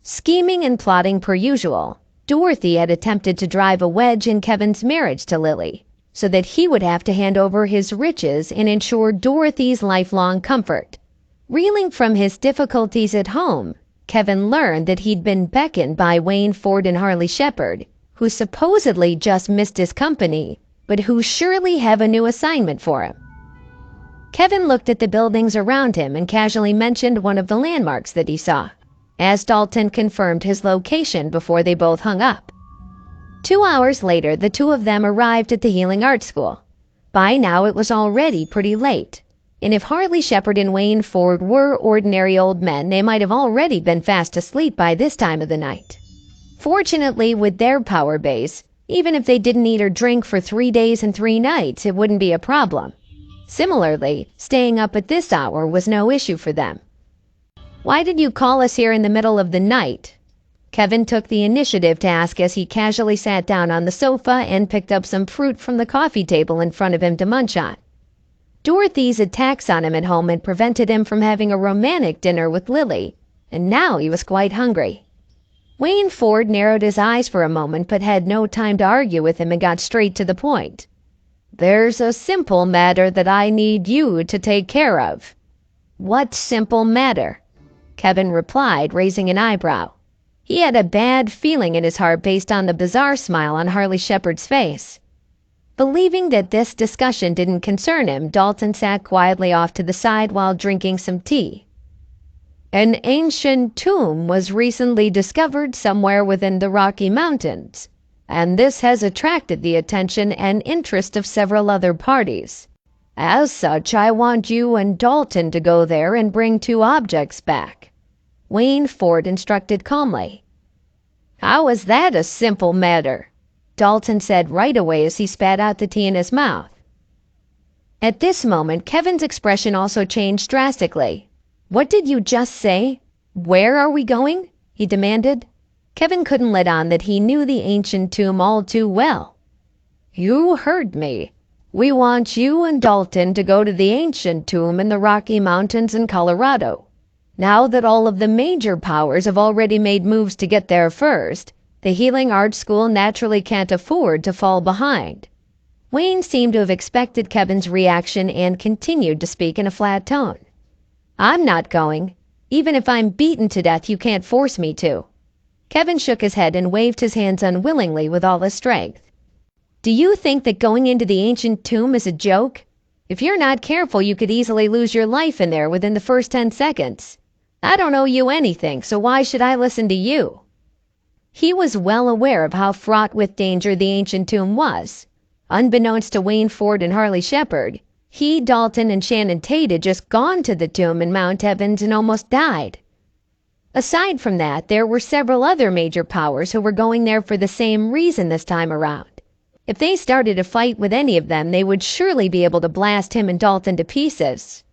Scheming and plotting per usual, Dorothy had attempted to drive a wedge in Kevin's marriage to Lily, so that he would have to hand over his riches and ensure Dorothy's lifelong comfort. Reeling from his difficulties at home, Kevin learned that he'd been beckoned by Wayne Ford and Harley Shepard, who supposedly just missed his company, but who surely have a new assignment for him. Kevin looked at the buildings around him and casually mentioned one of the landmarks that he saw, as Dalton confirmed his location before they both hung up. 2 hours later, the two of them arrived at the Healing Art School. By now it was already pretty late, and if Harley Shepard and Wayne Ford were ordinary old men, they might have already been fast asleep by this time of the night. Fortunately, with their power base, even if they didn't eat or drink for 3 days and 3 nights, it wouldn't be a problem. Similarly, staying up at this hour was no issue for them. "Why did you call us here in the middle of the night?" Kevin took the initiative to ask as he casually sat down on the sofa and picked up some fruit from the coffee table in front of him to munch on. Dorothy's attacks on him at home had prevented him from having a romantic dinner with Lily, and now he was quite hungry. Wayne Ford narrowed his eyes for a moment but had no time to argue with him and got straight to the point. "There's a simple matter that I need you to take care of." "What simple matter?" Kevin replied, raising an eyebrow. He had a bad feeling in his heart based on the bizarre smile on Harley Shepard's face. Believing that this discussion didn't concern him, Dalton sat quietly off to the side while drinking some tea. "An ancient tomb was recently discovered somewhere within the Rocky Mountains, and this has attracted the attention and interest of several other parties. As such, I want you and Dalton to go there and bring 2 objects back," Wayne Ford instructed calmly. "How is that a simple matter?" Dalton said right away as he spat out the tea in his mouth. At this moment, Kevin's expression also changed drastically. "What did you just say? Where are we going?" he demanded. Kevin couldn't let on that he knew the ancient tomb all too well. "You heard me. We want you and Dalton to go to the ancient tomb in the Rocky Mountains in Colorado. Now that all of the major powers have already made moves to get there first, the Healing Art School naturally can't afford to fall behind." Wayne seemed to have expected Kevin's reaction and continued to speak in a flat tone. "I'm not going. Even if I'm beaten to death, you can't force me to." Kevin shook his head and waved his hands unwillingly with all his strength. "Do you think that going into the ancient tomb is a joke? If you're not careful, you could easily lose your life in there within the first 10 seconds. I don't owe you anything, so why should I listen to you?" He was well aware of how fraught with danger the ancient tomb was. Unbeknownst to Wayne Ford and Harley Shepard, he, Dalton, and Shannon Tate had just gone to the tomb in Mount Evans and almost died. Aside from that, there were several other major powers who were going there for the same reason this time around. If they started a fight with any of them, they would surely be able to blast him and Dalton to pieces.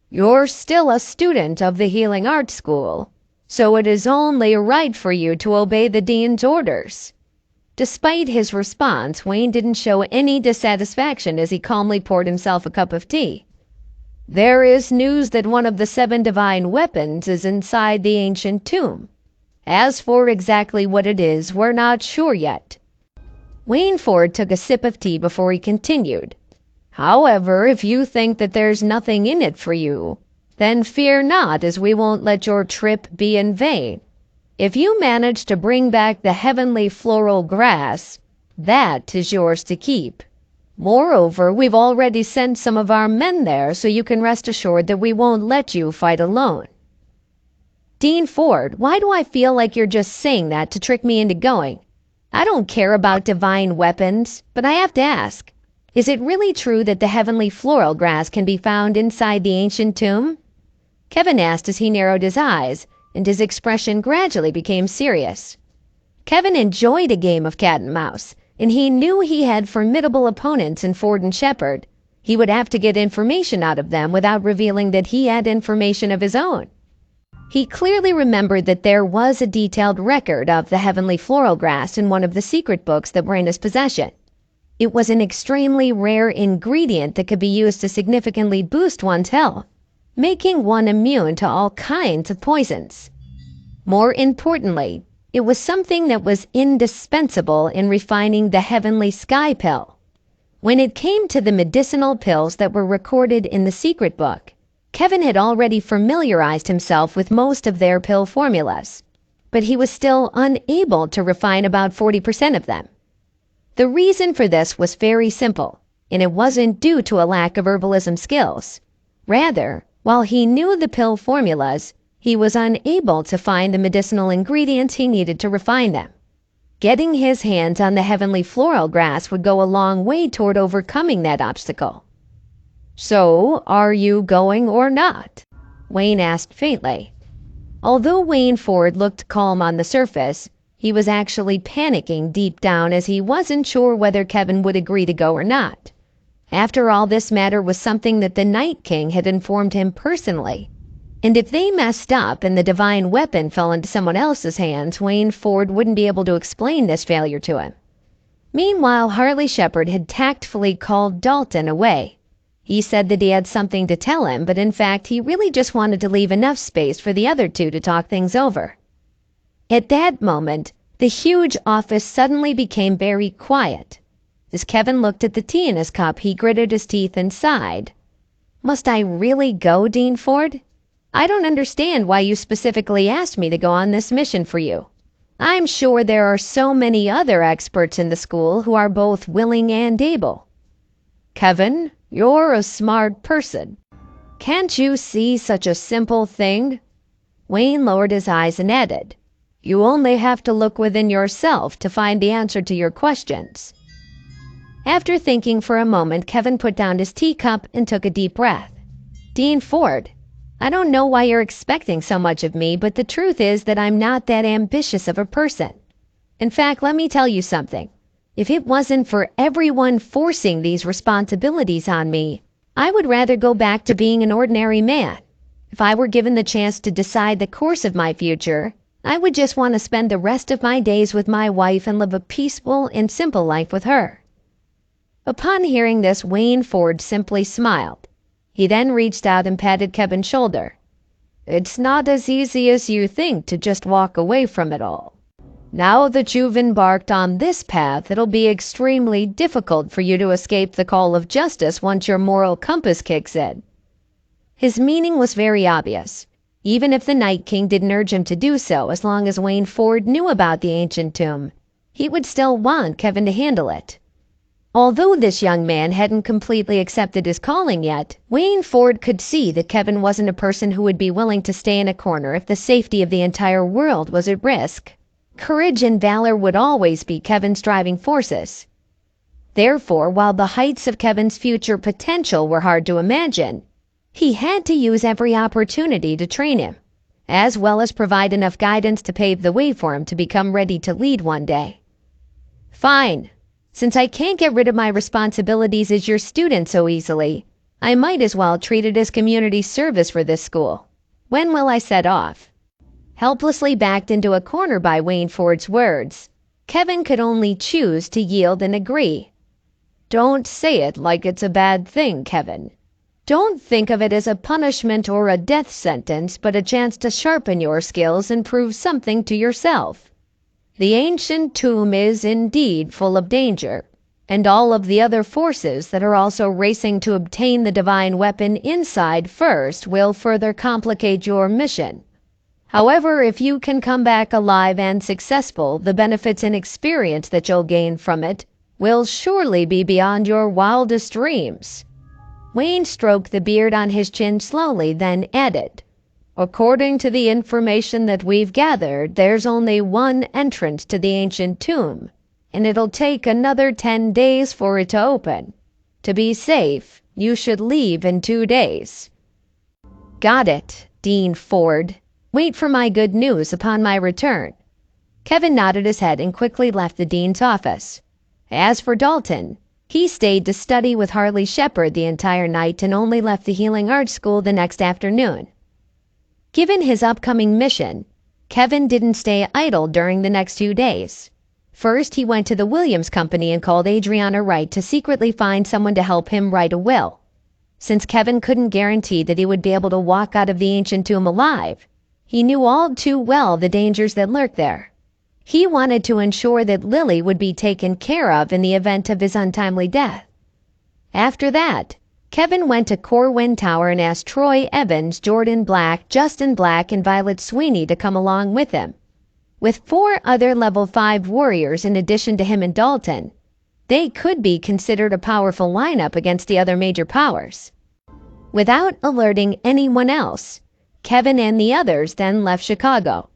"You're still a student of the Healing Art School, so it is only right for you to obey the dean's orders." Despite his response, Wayne didn't show any dissatisfaction as he calmly poured himself a cup of tea. "There is news that one of the 7 divine weapons is inside the ancient tomb. As for exactly what it is, we're not sure yet." Wayne Ford took a sip of tea before he continued. "However, if you think that there's nothing in it for you, then fear not, as we won't let your trip be in vain. If you manage to bring back the heavenly floral grass, that is yours to keep. Moreover, we've already sent some of our men there, so you can rest assured that we won't let you fight alone." "Dean Ford, why do I feel like you're just saying that to trick me into going? I don't care about divine weapons, but I have to ask, is it really true that the heavenly floral grass can be found inside the ancient tomb?" Kevin asked as he narrowed his eyes, and his expression gradually became serious. Kevin enjoyed a game of cat and mouse, and he knew he had formidable opponents in Ford and Shepard. He would have to get information out of them without revealing that he had information of his own. He clearly remembered that there was a detailed record of the heavenly floral grass in one of the secret books that were in his possession. It was an extremely rare ingredient that could be used to significantly boost one's health, making one immune to all kinds of poisons. More importantly, it was something that was indispensable in refining the heavenly sky pill. When it came to the medicinal pills that were recorded in the secret book, Kevin had already familiarized himself with most of their pill formulas, but he was still unable to refine about 40% of them. The reason for this was very simple, and it wasn't due to a lack of herbalism skills. Rather, while he knew the pill formulas, he was unable to find the medicinal ingredients he needed to refine them. Getting his hands on the heavenly floral grass would go a long way toward overcoming that obstacle. "So, are you going or not?" Wayne asked faintly. Although Wayne Ford looked calm on the surface, he was actually panicking deep down as he wasn't sure whether Kevin would agree to go or not. After all, this matter was something that the Night King had informed him personally. And if they messed up and the divine weapon fell into someone else's hands, Wayne Ford wouldn't be able to explain this failure to him. Meanwhile, Harley Shepard had tactfully called Dalton away. He said that he had something to tell him, but in fact he really just wanted to leave enough space for the other two to talk things over. At that moment, the huge office suddenly became very quiet. As Kevin looked at the tea in his cup, he gritted his teeth and sighed. "Must I really go, Dean Ford? I don't understand why you specifically asked me to go on this mission for you. I'm sure there are so many other experts in the school who are both willing and able." "Kevin, you're a smart person. Can't you see such a simple thing?" Wayne lowered his eyes and added, "You only have to look within yourself to find the answer to your questions." After thinking for a moment, Kevin put down his teacup and took a deep breath. "Dean Ford, I don't know why you're expecting so much of me, but the truth is that I'm not that ambitious of a person. In fact, let me tell you something. If it wasn't for everyone forcing these responsibilities on me, I would rather go back to being an ordinary man. If I were given the chance to decide the course of my future, I would just want to spend the rest of my days with my wife and live a peaceful and simple life with her." Upon hearing this, Wayne Ford simply smiled. He then reached out and patted Kevin's shoulder. "It's not as easy as you think to just walk away from it all. Now that you've embarked on this path, it'll be extremely difficult for you to escape the call of justice once your moral compass kicks in." His meaning was very obvious. Even if the Night King didn't urge him to do so, as long as Wayne Ford knew about the ancient tomb, he would still want Kevin to handle it. Although this young man hadn't completely accepted his calling yet, Wayne Ford could see that Kevin wasn't a person who would be willing to stay in a corner if the safety of the entire world was at risk. Courage and valor would always be Kevin's driving forces. Therefore, while the heights of Kevin's future potential were hard to imagine, he had to use every opportunity to train him, as well as provide enough guidance to pave the way for him to become ready to lead one day. "Fine. Since I can't get rid of my responsibilities as your student so easily, I might as well treat it as community service for this school. When will I set off?" Helplessly backed into a corner by Wayne Ford's words, Kevin could only choose to yield and agree. "Don't say it like it's a bad thing, Kevin. Don't think of it as a punishment or a death sentence, but a chance to sharpen your skills and prove something to yourself. The ancient tomb is indeed full of danger, and all of the other forces that are also racing to obtain the divine weapon inside first will further complicate your mission. However, if you can come back alive and successful, the benefits and experience that you'll gain from it will surely be beyond your wildest dreams." Wayne stroked the beard on his chin slowly, then added, "According to the information that we've gathered, there's only one entrance to the ancient tomb, and it'll take another 10 days for it to open. To be safe, you should leave in 2 days." "Got it, Dean Ford. Wait for my good news upon my return." Kevin nodded his head and quickly left the dean's office. As for Dalton, he stayed to study with Harley Shepard the entire night and only left the Healing Arts School the next afternoon. Given his upcoming mission, Kevin didn't stay idle during the next 2 days. First, he went to the Williams Company and called Adriana Wright to secretly find someone to help him write a will. Since Kevin couldn't guarantee that he would be able to walk out of the ancient tomb alive, He knew all too well the dangers that lurked there. He wanted to ensure that Lily would be taken care of in the event of his untimely death. After that, Kevin went to Corwin Tower and asked Troy Evans, Jordan Black, Justin Black, and Violet Sweeney to come along with him. With 4 other level 5 warriors in addition to him and Dalton, they could be considered a powerful lineup against the other major powers. Without alerting anyone else, Kevin and the others then left Chicago.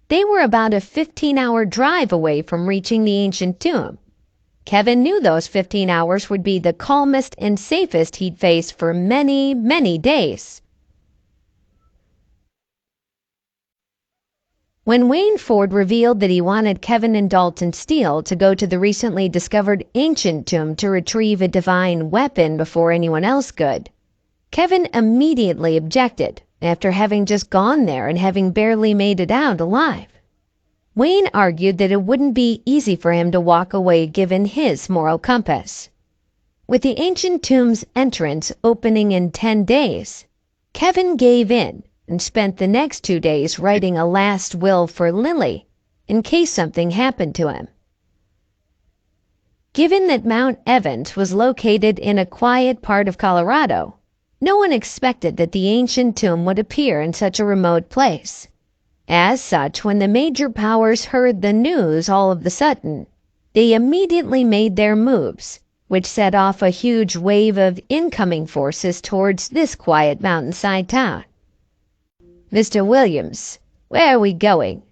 They were about a 15-hour drive away from reaching the ancient tomb. Kevin knew those 15 hours would be the calmest and safest he'd face for many, many days. When Wayne Ford revealed that he wanted Kevin and Dalton Steele to go to the recently discovered ancient tomb to retrieve a divine weapon before anyone else could, Kevin immediately objected, after having just gone there and having barely made it out alive. Wayne argued that it wouldn't be easy for him to walk away given his moral compass. With the ancient tomb's entrance opening in 10 days, Kevin gave in and spent the next 2 days writing a last will for Lily in case something happened to him. Given that Mount Evans was located in a quiet part of Colorado, no one expected that the ancient tomb would appear in such a remote place. As such, when the major powers heard the news all of a sudden, they immediately made their moves, which set off a huge wave of incoming forces towards this quiet mountainside town. "Mr. Williams, where are we going?"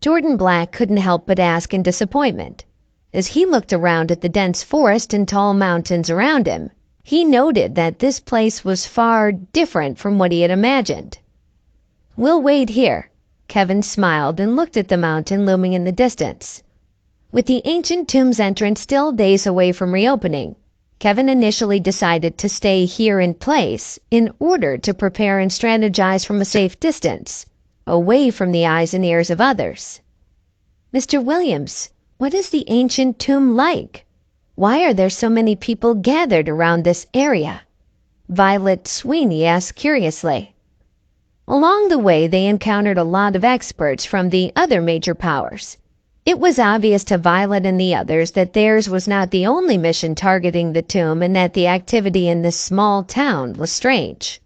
Jordan Black couldn't help but ask in disappointment. As he looked around at the dense forest and tall mountains around him, he noted that this place was far different from what he had imagined. "We'll wait here." Kevin smiled and looked at the mountain looming in the distance. With the ancient tomb's entrance still days away from reopening, Kevin initially decided to stay here in place in order to prepare and strategize from a safe distance, away from the eyes and ears of others. "Mr. Williams, what is the ancient tomb like? Why are there so many people gathered around this area?" Violet Sweeney asked curiously. Along the way, they encountered a lot of experts from the other major powers. It was obvious to Violet and the others that theirs was not the only mission targeting the tomb and that the activity in this small town was strange.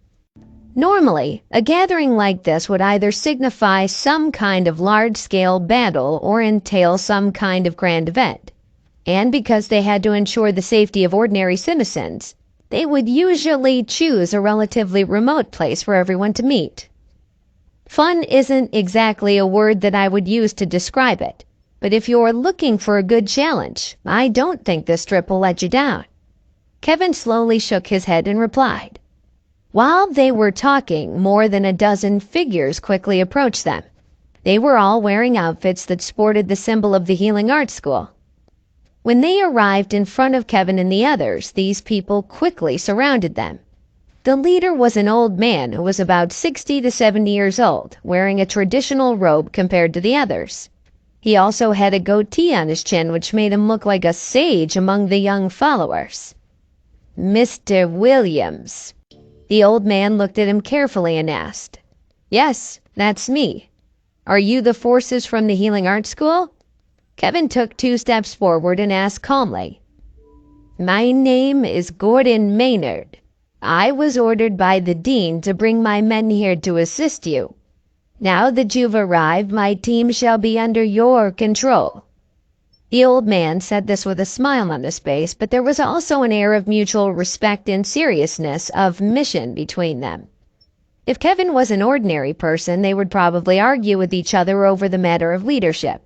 Normally, a gathering like this would either signify some kind of large-scale battle or entail some kind of grand event. And because they had to ensure the safety of ordinary citizens, they would usually choose a relatively remote place for everyone to meet. Fun isn't exactly a word that I would use to describe it, but if you're looking for a good challenge, I don't think this trip will let you down. Kevin slowly shook his head and replied. While they were talking, more than a dozen figures quickly approached them. They were all wearing outfits that sported the symbol of the Healing Arts School. When they arrived in front of Kevin and the others, these people quickly surrounded them. The leader was an old man who was about 60 to 70 years old, wearing a traditional robe compared to the others. He also had a goatee on his chin, which made him look like a sage among the young followers. "Mr. Williams." The old man looked at him carefully and asked, "Yes, that's me. Are you the forces from the Healing Arts School?" Kevin took 2 steps forward and asked calmly, "My name is Gordon Maynard. I was ordered by the dean to bring my men here to assist you. Now that you've arrived, my team shall be under your control." The old man said this with a smile on his face, but there was also an air of mutual respect and seriousness of mission between them. If Kevin was an ordinary person, they would probably argue with each other over the matter of leadership.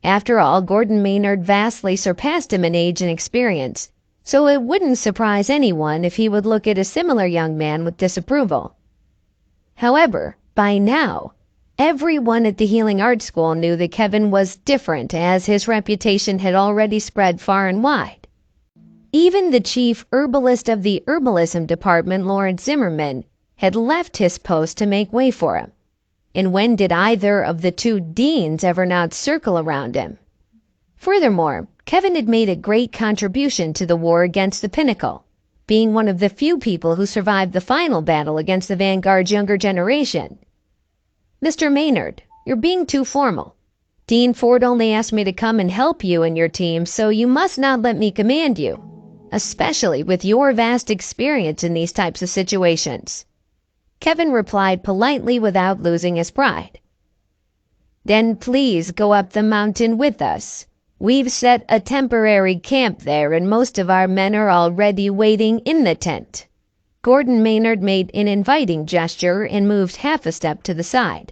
After all, Gordon Maynard vastly surpassed him in age and experience, so it wouldn't surprise anyone if he would look at a similar young man with disapproval. However, by now, everyone at the Healing Arts School knew that Kevin was different, as his reputation had already spread far and wide. Even the chief herbalist of the herbalism department, Lawrence Zimmerman, had left his post to make way for him. And when did either of the 2 deans ever not circle around him? Furthermore, Kevin had made a great contribution to the war against the Pinnacle, being one of the few people who survived the final battle against the Vanguard's younger generation. "Mr. Maynard, you're being too formal. Dean Ford only asked me to come and help you and your team, so you must not let me command you, especially with your vast experience in these types of situations." Kevin replied politely without losing his pride. "Then please go up the mountain with us. We've set a temporary camp there and most of our men are already waiting in the tent." Gordon Maynard made an inviting gesture and moved half a step to the side.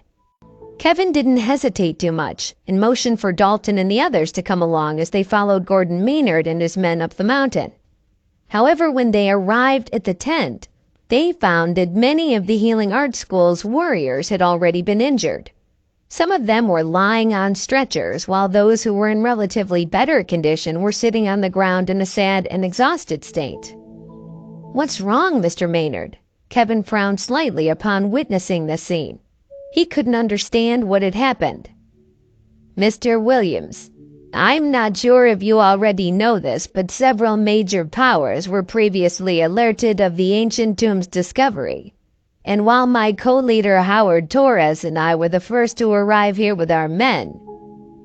Kevin didn't hesitate too much and motioned for Dalton and the others to come along as they followed Gordon Maynard and his men up the mountain. However, when they arrived at the tent, they found that many of the Healing Arts School's warriors had already been injured. Some of them were lying on stretchers, while those who were in relatively better condition were sitting on the ground in a sad and exhausted state. "What's wrong, Mr. Maynard?" Kevin frowned slightly upon witnessing this scene. He couldn't understand what had happened. "Mr. Williams, I'm not sure if you already know this, but several major powers were previously alerted of the ancient tomb's discovery. And while my co-leader Howard Torres and I were the first to arrive here with our men,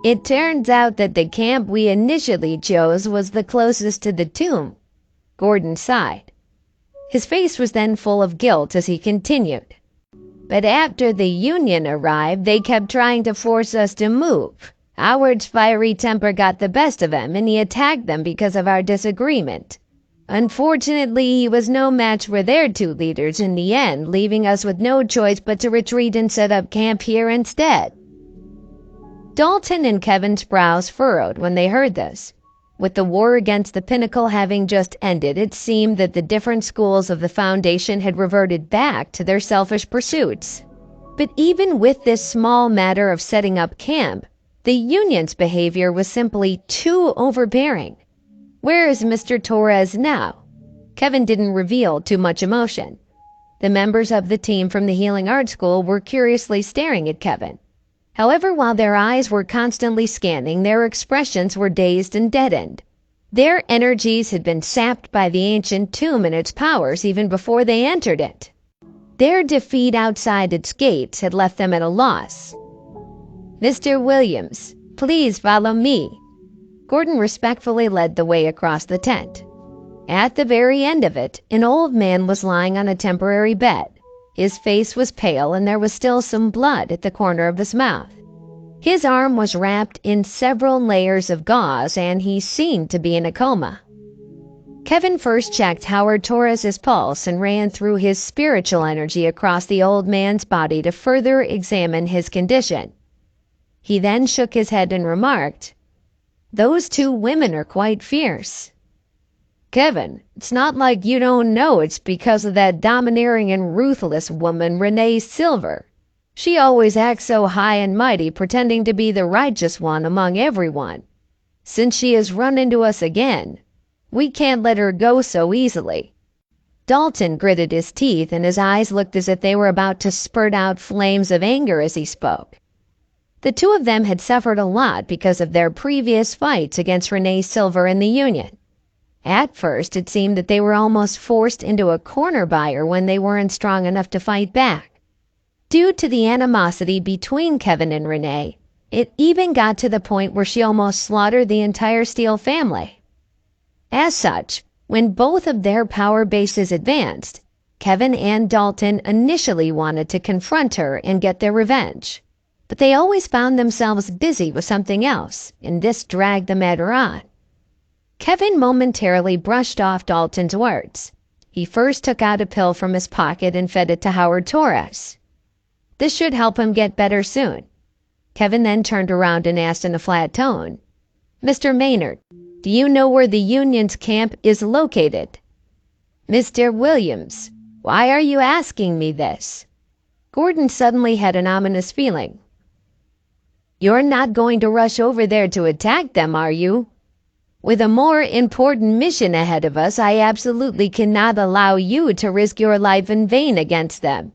it turns out that the camp we initially chose was the closest to the tomb." Gordon sighed. His face was then full of guilt as he continued. "But after the Union arrived, they kept trying to force us to move. Howard's fiery temper got the best of him and he attacked them because of our disagreement. Unfortunately, he was no match for their two leaders in the end, leaving us with no choice but to retreat and set up camp here instead." Dalton and Kevin's brows furrowed when they heard this. With the war against the Pinnacle having just ended, it seemed that the different schools of the Foundation had reverted back to their selfish pursuits. But even with this small matter of setting up camp, the Union's behavior was simply too overbearing. "Where is Mr. Torres now?" Kevin didn't reveal too much emotion. The members of the team from the Healing Arts School were curiously staring at Kevin. However, while their eyes were constantly scanning, their expressions were dazed and deadened. Their energies had been sapped by the ancient tomb and its powers even before they entered it. Their defeat outside its gates had left them at a loss. "Mr. Williams, please follow me." Gordon respectfully led the way across the tent. At the very end of it, an old man was lying on a temporary bed. His face was pale and there was still some blood at the corner of his mouth. His arm was wrapped in several layers of gauze and he seemed to be in a coma. Kevin first checked Howard Torres's pulse and ran through his spiritual energy across the old man's body to further examine his condition. He then shook his head and remarked, "Those two women are quite fierce." "Kevin, it's not like you don't know it's because of that domineering and ruthless woman, Renee Silver. She always acts so high and mighty, pretending to be the righteous one among everyone. Since she has run into us again, we can't let her go so easily." Dalton gritted his teeth and his eyes looked as if they were about to spurt out flames of anger as he spoke. The two of them had suffered a lot because of their previous fights against Renee Silver and the Union. At first, it seemed that they were almost forced into a corner by her when they weren't strong enough to fight back. Due to the animosity between Kevin and Renee, it even got to the point where she almost slaughtered the entire Steele family. As such, when both of their power bases advanced, Kevin and Dalton initially wanted to confront her and get their revenge. But they always found themselves busy with something else, and this dragged the matter on. Kevin momentarily brushed off Dalton's words. He first took out a pill from his pocket and fed it to Howard Torres. This should help him get better soon. Kevin then turned around and asked in a flat tone, "Mr. Maynard, do you know where the Union's camp is located?" "Mr. Williams, why are you asking me this?" Gordon suddenly had an ominous feeling. "You're not going to rush over there to attack them, are you? With a more important mission ahead of us, I absolutely cannot allow you to risk your life in vain against them.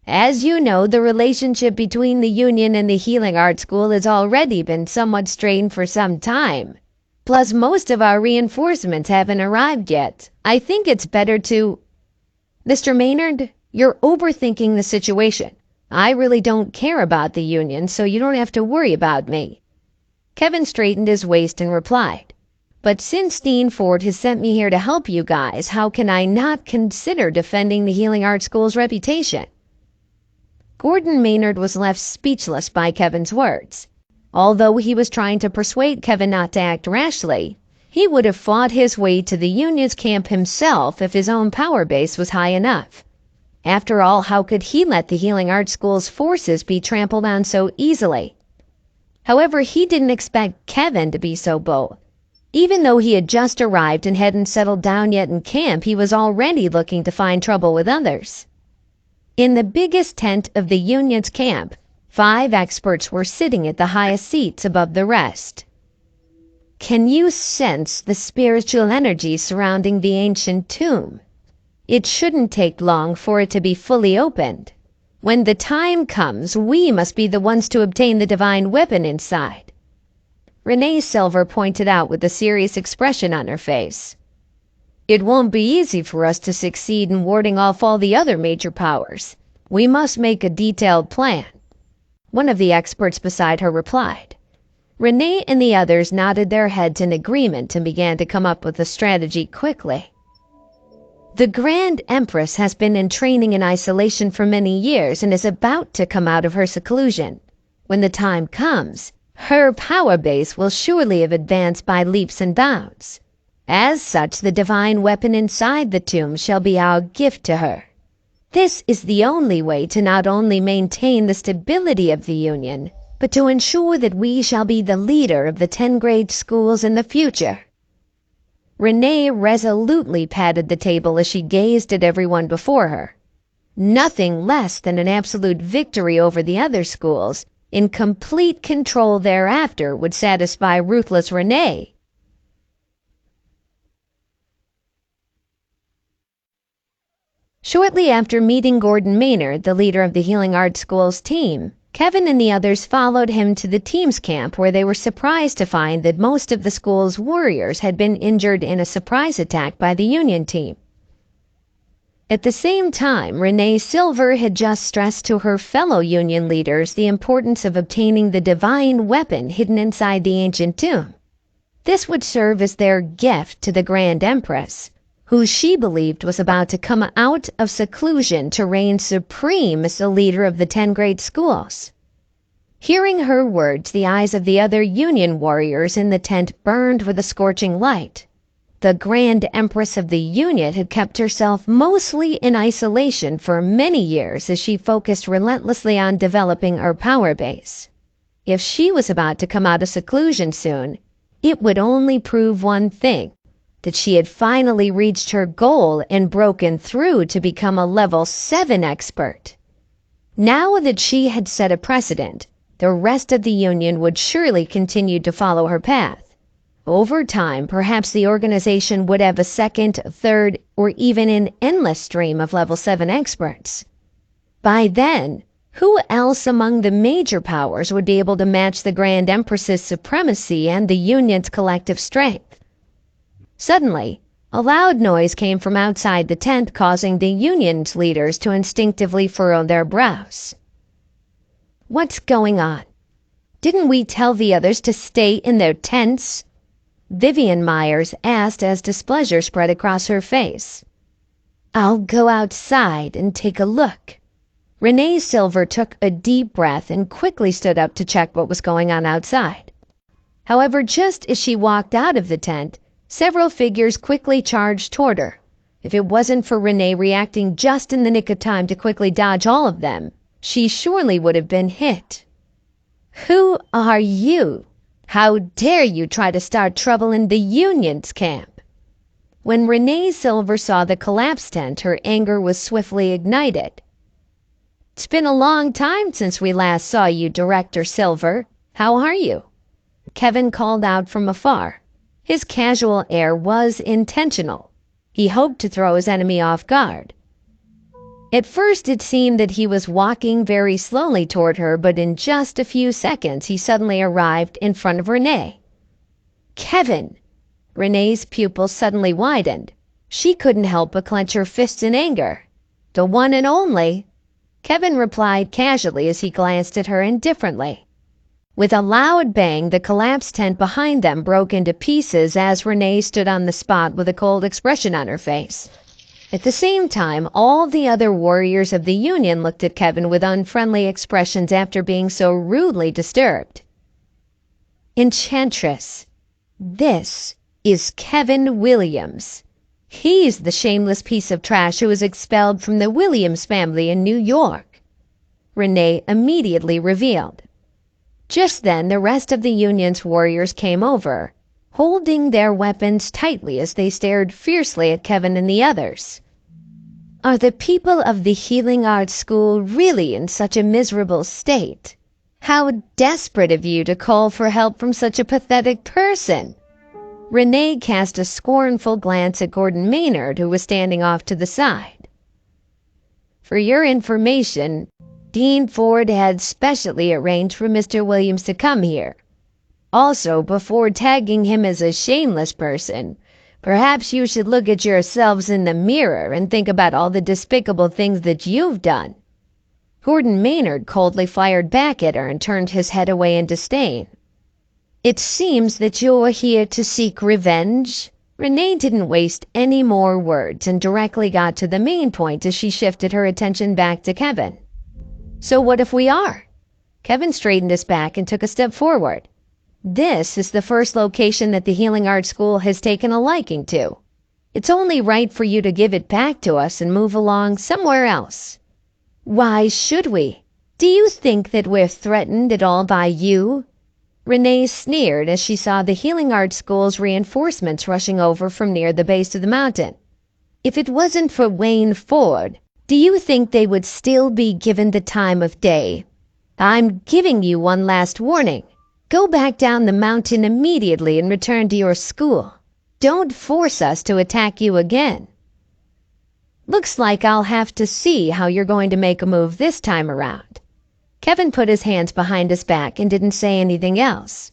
As you know, the relationship between the Union and the Healing Arts School has already been somewhat strained for some time. Plus, most of our reinforcements haven't arrived yet. I think it's better to—" "Mr. Maynard, you're overthinking the situation. I really don't care about the union, so you don't have to worry about me." Kevin straightened his waist and replied, "But since Dean Ford has sent me here to help you guys, how can I not consider defending the Healing Arts School's reputation?" Gordon Maynard was left speechless by Kevin's words. Although he was trying to persuade Kevin not to act rashly, he would have fought his way to the union's camp himself if his own power base was high enough. After all, how could he let the Healing Arts School's forces be trampled on so easily? However, he didn't expect Kevin to be so bold. Even though he had just arrived and hadn't settled down yet in camp, he was already looking to find trouble with others. In the biggest tent of the union's camp, 5 experts were sitting at the highest seats above the rest. "Can you sense the spiritual energy surrounding the ancient tomb? It shouldn't take long for it to be fully opened. When the time comes, we must be the ones to obtain the divine weapon inside," Renee Silver pointed out with a serious expression on her face. "It won't be easy for us to succeed in warding off all the other major powers. We must make a detailed plan," one of the experts beside her replied. Renee and the others nodded their heads in agreement and began to come up with a strategy quickly. "The Grand Empress has been in training in isolation for many years and is about to come out of her seclusion. When the time comes, her power base will surely have advanced by leaps and bounds. As such, the divine weapon inside the tomb shall be our gift to her. This is the only way to not only maintain the stability of the Union, but to ensure that we shall be the leader of the 10 grade schools in the future." Renee resolutely patted the table as she gazed at everyone before her. Nothing less than an absolute victory over the other schools, in complete control thereafter, would satisfy ruthless Renee. Shortly after meeting Gordon Maynard, the leader of the Healing Arts School's team, Kevin and the others followed him to the team's camp, where they were surprised to find that most of the school's warriors had been injured in a surprise attack by the Union team. At the same time, Renee Silver had just stressed to her fellow Union leaders the importance of obtaining the divine weapon hidden inside the ancient tomb. This would serve as their gift to the Grand Empress, who she believed was about to come out of seclusion to reign supreme as the leader of the 10 grade schools. Hearing her words, the eyes of the other Union warriors in the tent burned with a scorching light. The Grand Empress of the Union had kept herself mostly in isolation for many years as she focused relentlessly on developing her power base. If she was about to come out of seclusion soon, it would only prove one thing: that she had finally reached her goal and broken through to become a level 7 expert. Now that she had set a precedent, the rest of the Union would surely continue to follow her path. Over time, perhaps the organization would have a second, third, or even an endless stream of level 7 experts. By then, who else among the major powers would be able to match the Grand Empress's supremacy and the Union's collective strength? Suddenly, a loud noise came from outside the tent, causing the Union's leaders to instinctively furrow their brows. "What's going on? Didn't we tell the others to stay in their tents?" Vivian Myers asked as displeasure spread across her face. "I'll go outside and take a look." Renee Silver took a deep breath and quickly stood up to check what was going on outside. However, just as she walked out of the tent, several figures quickly charged toward her. If it wasn't for Renee reacting just in the nick of time to quickly dodge all of them, she surely would have been hit. "Who are you? How dare you try to start trouble in the Union's camp?" When Renee Silver saw the collapsed tent, her anger was swiftly ignited. "It's been a long time since we last saw you, Director Silver. How are you?" Kevin called out from afar. His casual air was intentional. He hoped to throw his enemy off guard. At first it seemed that he was walking very slowly toward her, but in just a few seconds he suddenly arrived in front of Renee. "Kevin!" Renee's pupils suddenly widened. She couldn't help but clench her fists in anger. "The one and only." Kevin replied casually as he glanced at her indifferently. With a loud bang, the collapsed tent behind them broke into pieces as Renee stood on the spot with a cold expression on her face. At the same time, all the other warriors of the Union looked at Kevin with unfriendly expressions after being so rudely disturbed. Enchantress, this is Kevin Williams. He's the shameless piece of trash who was expelled from the Williams family in New York, Renee immediately revealed. Just then, the rest of the Union's warriors came over, holding their weapons tightly as they stared fiercely at Kevin and the others. Are the people of the Healing Arts School really in such a miserable state? How desperate of you to call for help from such a pathetic person! Renee cast a scornful glance at Gordon Maynard, who was standing off to the side. For your information, Dean Ford had specially arranged for Mr. Williams to come here. Also, before tagging him as a shameless person, perhaps you should look at yourselves in the mirror and think about all the despicable things that you've done. Gordon Maynard coldly fired back at her and turned his head away in disdain. It seems that you're here to seek revenge. Renee didn't waste any more words and directly got to the main point as she shifted her attention back to Kevin. So what if we are? Kevin straightened his back and took a step forward. This is the first location that the Healing Arts School has taken a liking to. It's only right for you to give it back to us and move along somewhere else. Why should we? Do you think that we're threatened at all by you? Renee sneered as she saw the Healing Arts School's reinforcements rushing over from near the base of the mountain. If it wasn't for Wayne Ford, do you think they would still be given the time of day? I'm giving you one last warning. Go back down the mountain immediately and return to your school. Don't force us to attack you again. Looks like I'll have to see how you're going to make a move this time around. Kevin put his hands behind his back and didn't say anything else.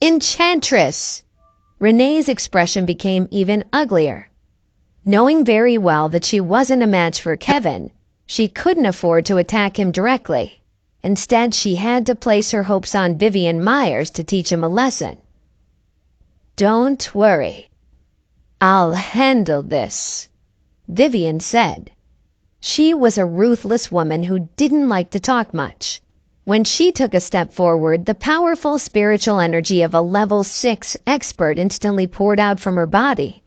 Enchantress! Renee's expression became even uglier. Knowing very well that she wasn't a match for Kevin, she couldn't afford to attack him directly. Instead, she had to place her hopes on Vivian Myers to teach him a lesson. Don't worry. I'll handle this, Vivian said. She was a ruthless woman who didn't like to talk much. When she took a step forward, the powerful spiritual energy of a level 6 expert instantly poured out from her body.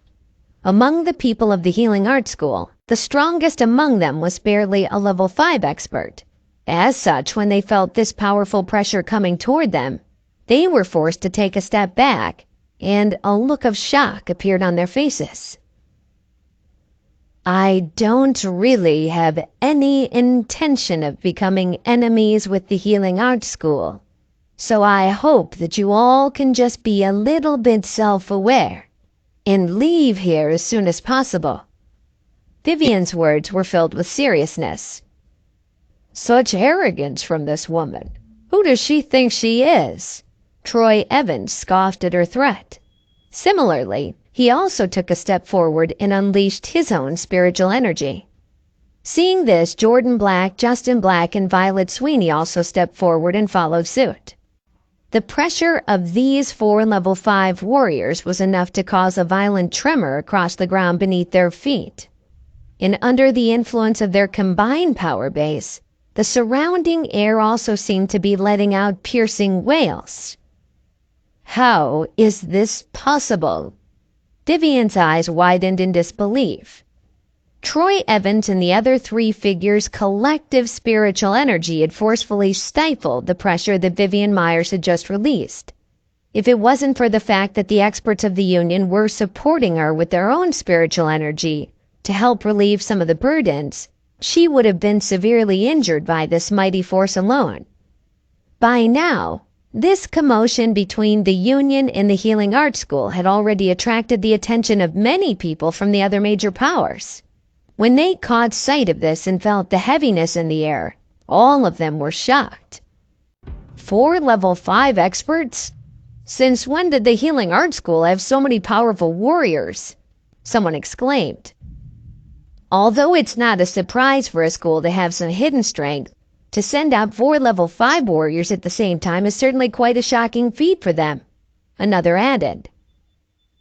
Among the people of the Healing Arts School, the strongest among them was barely a level 5 expert. As such, when they felt this powerful pressure coming toward them, they were forced to take a step back, and a look of shock appeared on their faces. I don't really have any intention of becoming enemies with the Healing Arts School, so I hope that you all can just be a little bit self-aware and leave here as soon as possible. Vivian's words were filled with seriousness. Such arrogance from this woman. Who does she think she is? Troy Evans scoffed at her threat. Similarly, he also took a step forward and unleashed his own spiritual energy. Seeing this, Jordan Black, Justin Black, and Violet Sweeney also stepped forward and followed suit. The pressure of these 4 level 5 warriors was enough to cause a violent tremor across the ground beneath their feet. And under the influence of their combined power base, the surrounding air also seemed to be letting out piercing wails. How is this possible? Vivian's eyes widened in disbelief. Troy Evans and the other 3 figures' collective spiritual energy had forcefully stifled the pressure that Vivian Myers had just released. If it wasn't for the fact that the experts of the Union were supporting her with their own spiritual energy to help relieve some of the burdens, she would have been severely injured by this mighty force alone. By now, this commotion between the Union and the Healing Arts School had already attracted the attention of many people from the other major powers. When they caught sight of this and felt the heaviness in the air, all of them were shocked. 4 level 5 experts? Since when did the Healing Arts School have so many powerful warriors? Someone exclaimed. Although it's not a surprise for a school to have some hidden strength, to send out 4 level 5 warriors at the same time is certainly quite a shocking feat for them. Another added.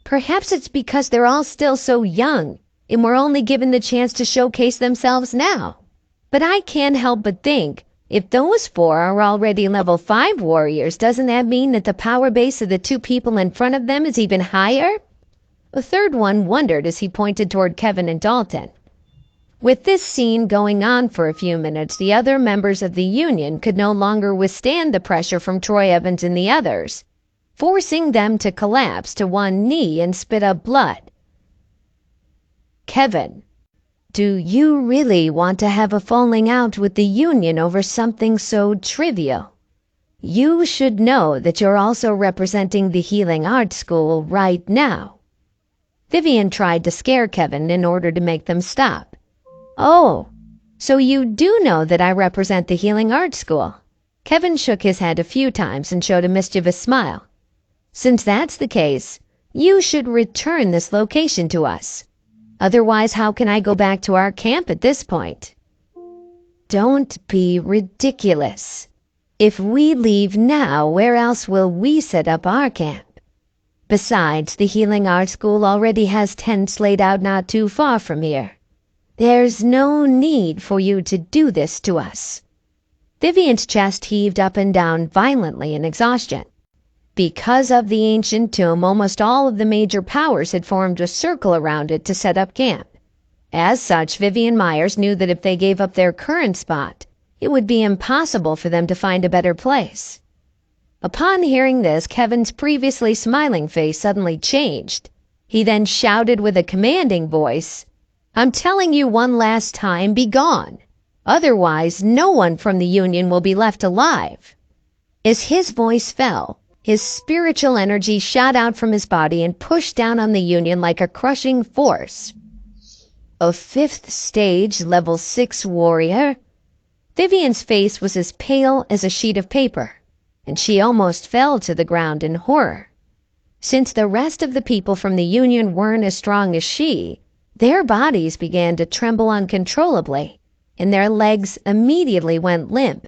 Perhaps it's because they're all still so young and were only given the chance to showcase themselves now. But I can't help but think, if those 4 are already level 5 warriors, doesn't that mean that the power base of the 2 people in front of them is even higher? A third one wondered as he pointed toward Kevin and Dalton. With this scene going on for a few minutes, the other members of the Union could no longer withstand the pressure from Troy Evans and the others, forcing them to collapse to one knee and spit up blood. Kevin, do you really want to have a falling out with the Union over something so trivial? You should know that you're also representing the Healing Arts School right now. Vivian tried to scare Kevin in order to make them stop. Oh, so you do know that I represent the Healing Arts School? Kevin shook his head a few times and showed a mischievous smile. Since that's the case, you should return this location to us. Otherwise, how can I go back to our camp at this point? Don't be ridiculous. If we leave now, where else will we set up our camp? Besides, the Healing Arts School already has tents laid out not too far from here. There's no need for you to do this to us. Vivian's chest heaved up and down violently in exhaustion. Because of the ancient tomb, almost all of the major powers had formed a circle around it to set up camp. As such, Vivian Myers knew that if they gave up their current spot, it would be impossible for them to find a better place. Upon hearing this, Kevin's previously smiling face suddenly changed. He then shouted with a commanding voice, I'm telling you one last time, be gone. Otherwise, no one from the Union will be left alive. As his voice fell, his spiritual energy shot out from his body and pushed down on the Union like a crushing force. A 5th stage level 6 warrior? Vivian's face was as pale as a sheet of paper, and she almost fell to the ground in horror. Since the rest of the people from the Union weren't as strong as she, their bodies began to tremble uncontrollably, and their legs immediately went limp.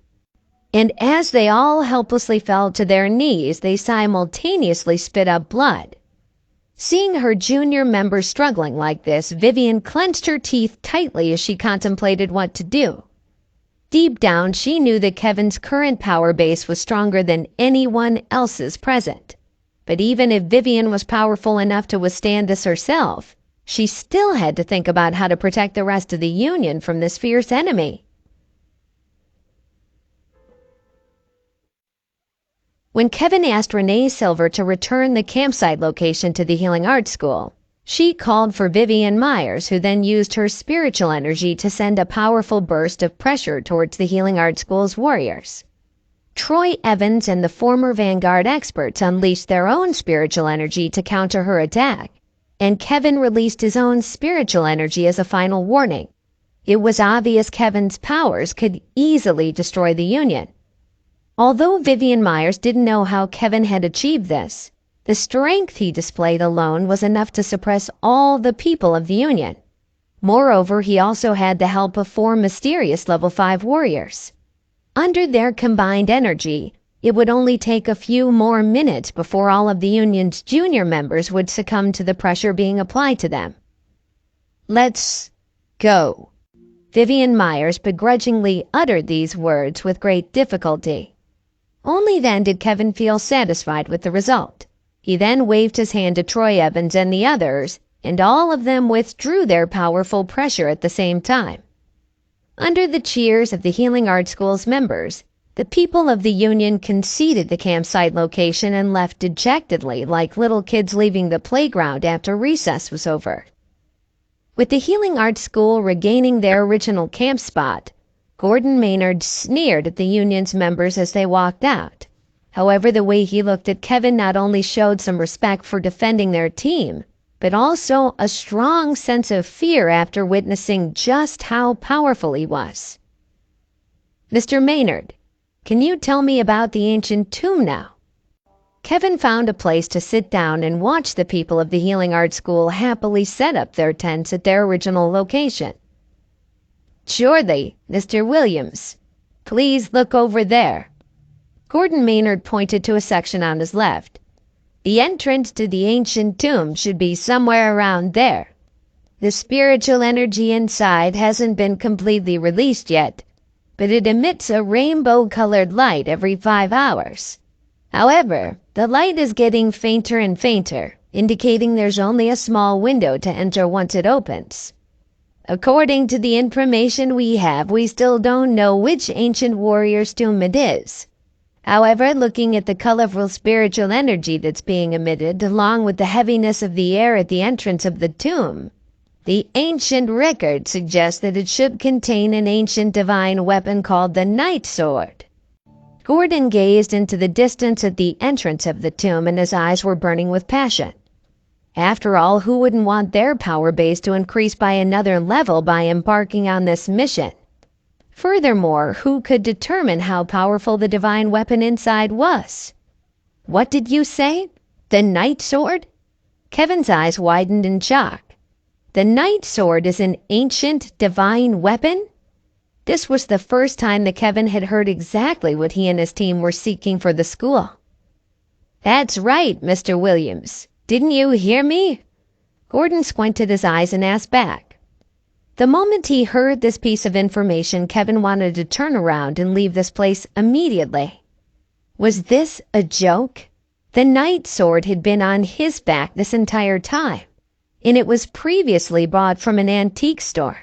And as they all helplessly fell to their knees, they simultaneously spit up blood. Seeing her junior member struggling like this, Vivian clenched her teeth tightly as she contemplated what to do. Deep down, she knew that Kevin's current power base was stronger than anyone else's present. But even if Vivian was powerful enough to withstand this herself, she still had to think about how to protect the rest of the Union from this fierce enemy. When Kevin asked Renee Silver to return the campsite location to the Healing Arts School, she called for Vivian Myers, who then used her spiritual energy to send a powerful burst of pressure towards the Healing Arts School's warriors. Troy Evans and the former Vanguard experts unleashed their own spiritual energy to counter her attack, and Kevin released his own spiritual energy as a final warning. It was obvious Kevin's powers could easily destroy the Union. Although Vivian Myers didn't know how Kevin had achieved this, the strength he displayed alone was enough to suppress all the people of the Union. Moreover, he also had the help of 4 mysterious level 5 warriors. Under their combined energy, it would only take a few more minutes before all of the Union's junior members would succumb to the pressure being applied to them. Let's go. Vivian Myers begrudgingly uttered these words with great difficulty. Only then did Kevin feel satisfied with the result. He then waved his hand to Troy Evans and the others, and all of them withdrew their powerful pressure at the same time. Under the cheers of the Healing Arts School's members, the people of the Union conceded the campsite location and left dejectedly like little kids leaving the playground after recess was over. With the Healing Arts School regaining their original camp spot, Gordon Maynard sneered at the Union's members as they walked out. However, the way he looked at Kevin not only showed some respect for defending their team, but also a strong sense of fear after witnessing just how powerful he was. Mr. Maynard, can you tell me about the ancient tomb now? Kevin found a place to sit down and watch the people of the Healing Arts School happily set up their tents at their original location, "Surely, Mr. Williams. Please look over there." Gordon Maynard pointed to a section on his left. "The entrance to the ancient tomb should be somewhere around there. The spiritual energy inside hasn't been completely released yet, but it emits a rainbow-colored light every 5 hours. However, the light is getting fainter and fainter, indicating there's only a small window to enter once it opens. According to the information we have, we still don't know which ancient warrior's tomb it is. However, looking at the colorful spiritual energy that's being emitted, along with the heaviness of the air at the entrance of the tomb, the ancient record suggests that it should contain an ancient divine weapon called the Night Sword." Gordon gazed into the distance at the entrance of the tomb, and his eyes were burning with passion. After all, who wouldn't want their power base to increase by another level by embarking on this mission? Furthermore, who could determine how powerful the divine weapon inside was? "What did you say? The Night Sword?" Kevin's eyes widened in shock. The Night Sword is an ancient divine weapon? This was the first time that Kevin had heard exactly what he and his team were seeking for the school. "That's right, Mr. Williams. Didn't you hear me?" Gordon squinted his eyes and asked back. The moment he heard this piece of information, Kevin wanted to turn around and leave this place immediately. Was this a joke? The Night Sword had been on his back this entire time, and it was previously bought from an antique store.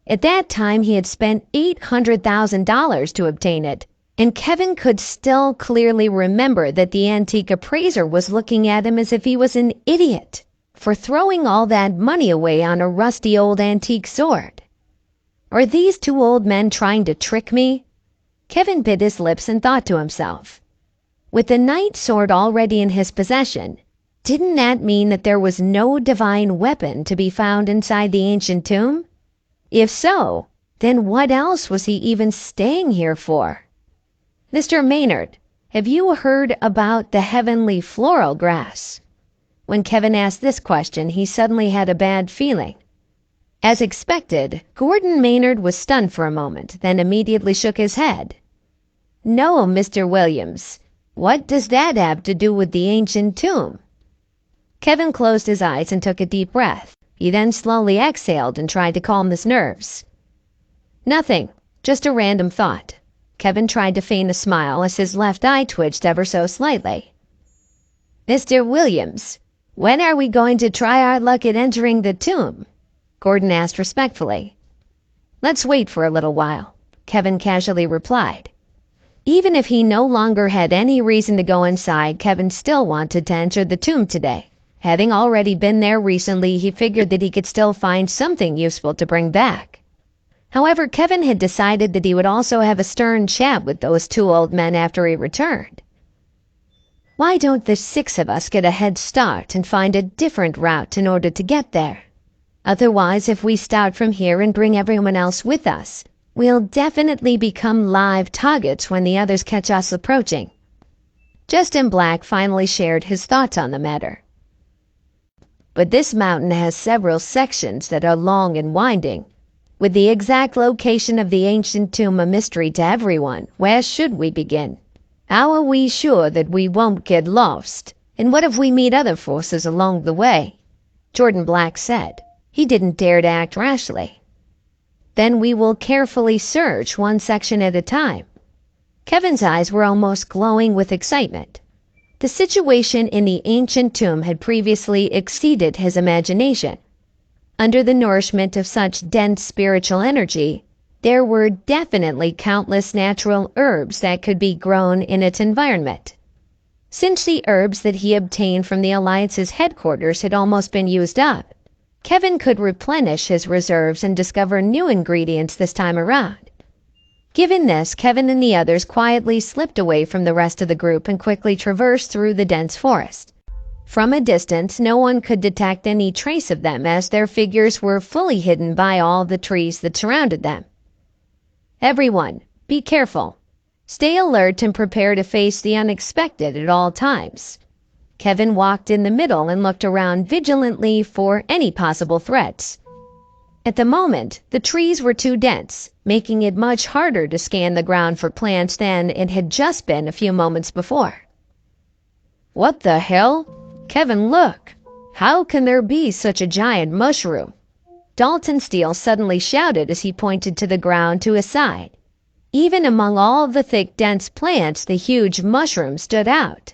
At that time, he had spent $800,000 to obtain it, and Kevin could still clearly remember that the antique appraiser was looking at him as if he was an idiot for throwing all that money away on a rusty old antique sword. Are these two old men trying to trick me? Kevin bit his lips and thought to himself, with the Night Sword already in his possession, didn't that mean that there was no divine weapon to be found inside the ancient tomb? If so, then what else was he even staying here for? "Mr. Maynard, have you heard about the heavenly floral grass?" When Kevin asked this question, he suddenly had a bad feeling. As expected, Gordon Maynard was stunned for a moment, then immediately shook his head. "No, Mr. Williams. What does that have to do with the ancient tomb?" Kevin closed his eyes and took a deep breath. He then slowly exhaled and tried to calm his nerves. "Nothing, just a random thought." Kevin tried to feign a smile as his left eye twitched ever so slightly. "Mr. Williams, when are we going to try our luck at entering the tomb?" Gordon asked respectfully. "Let's wait for a little while," Kevin casually replied. Even if he no longer had any reason to go inside, Kevin still wanted to enter the tomb today. Having already been there recently, he figured that he could still find something useful to bring back. However, Kevin had decided that he would also have a stern chat with those two old men after he returned. Why don't the 6 of us get a head start and find a different route in order to get there? Otherwise, if we start from here and bring everyone else with us, we'll definitely become live targets when the others catch us approaching. Justin Black finally shared his thoughts on the matter. "But this mountain has several sections that are long and winding. With the exact location of the ancient tomb a mystery to everyone, where should we begin? How are we sure that we won't get lost? And what if we meet other forces along the way?" Jordan Black said. He didn't dare to act rashly. "Then we will carefully search one section at a time." Kevin's eyes were almost glowing with excitement. The situation in the ancient tomb had previously exceeded his imagination. Under the nourishment of such dense spiritual energy, there were definitely countless natural herbs that could be grown in its environment. Since the herbs that he obtained from the Alliance's headquarters had almost been used up, Kevin could replenish his reserves and discover new ingredients this time around. Given this, Kevin and the others quietly slipped away from the rest of the group and quickly traversed through the dense forest. From a distance, no one could detect any trace of them, as their figures were fully hidden by all the trees that surrounded them. "Everyone, be careful. Stay alert and prepare to face the unexpected at all times." Kevin walked in the middle and looked around vigilantly for any possible threats. At the moment, the trees were too dense, making it much harder to scan the ground for plants than it had just been a few moments before. "What the hell? Kevin, look! How can there be such a giant mushroom?" Dalton Steele suddenly shouted as he pointed to the ground to his side. Even among all the thick, dense plants, the huge mushroom stood out.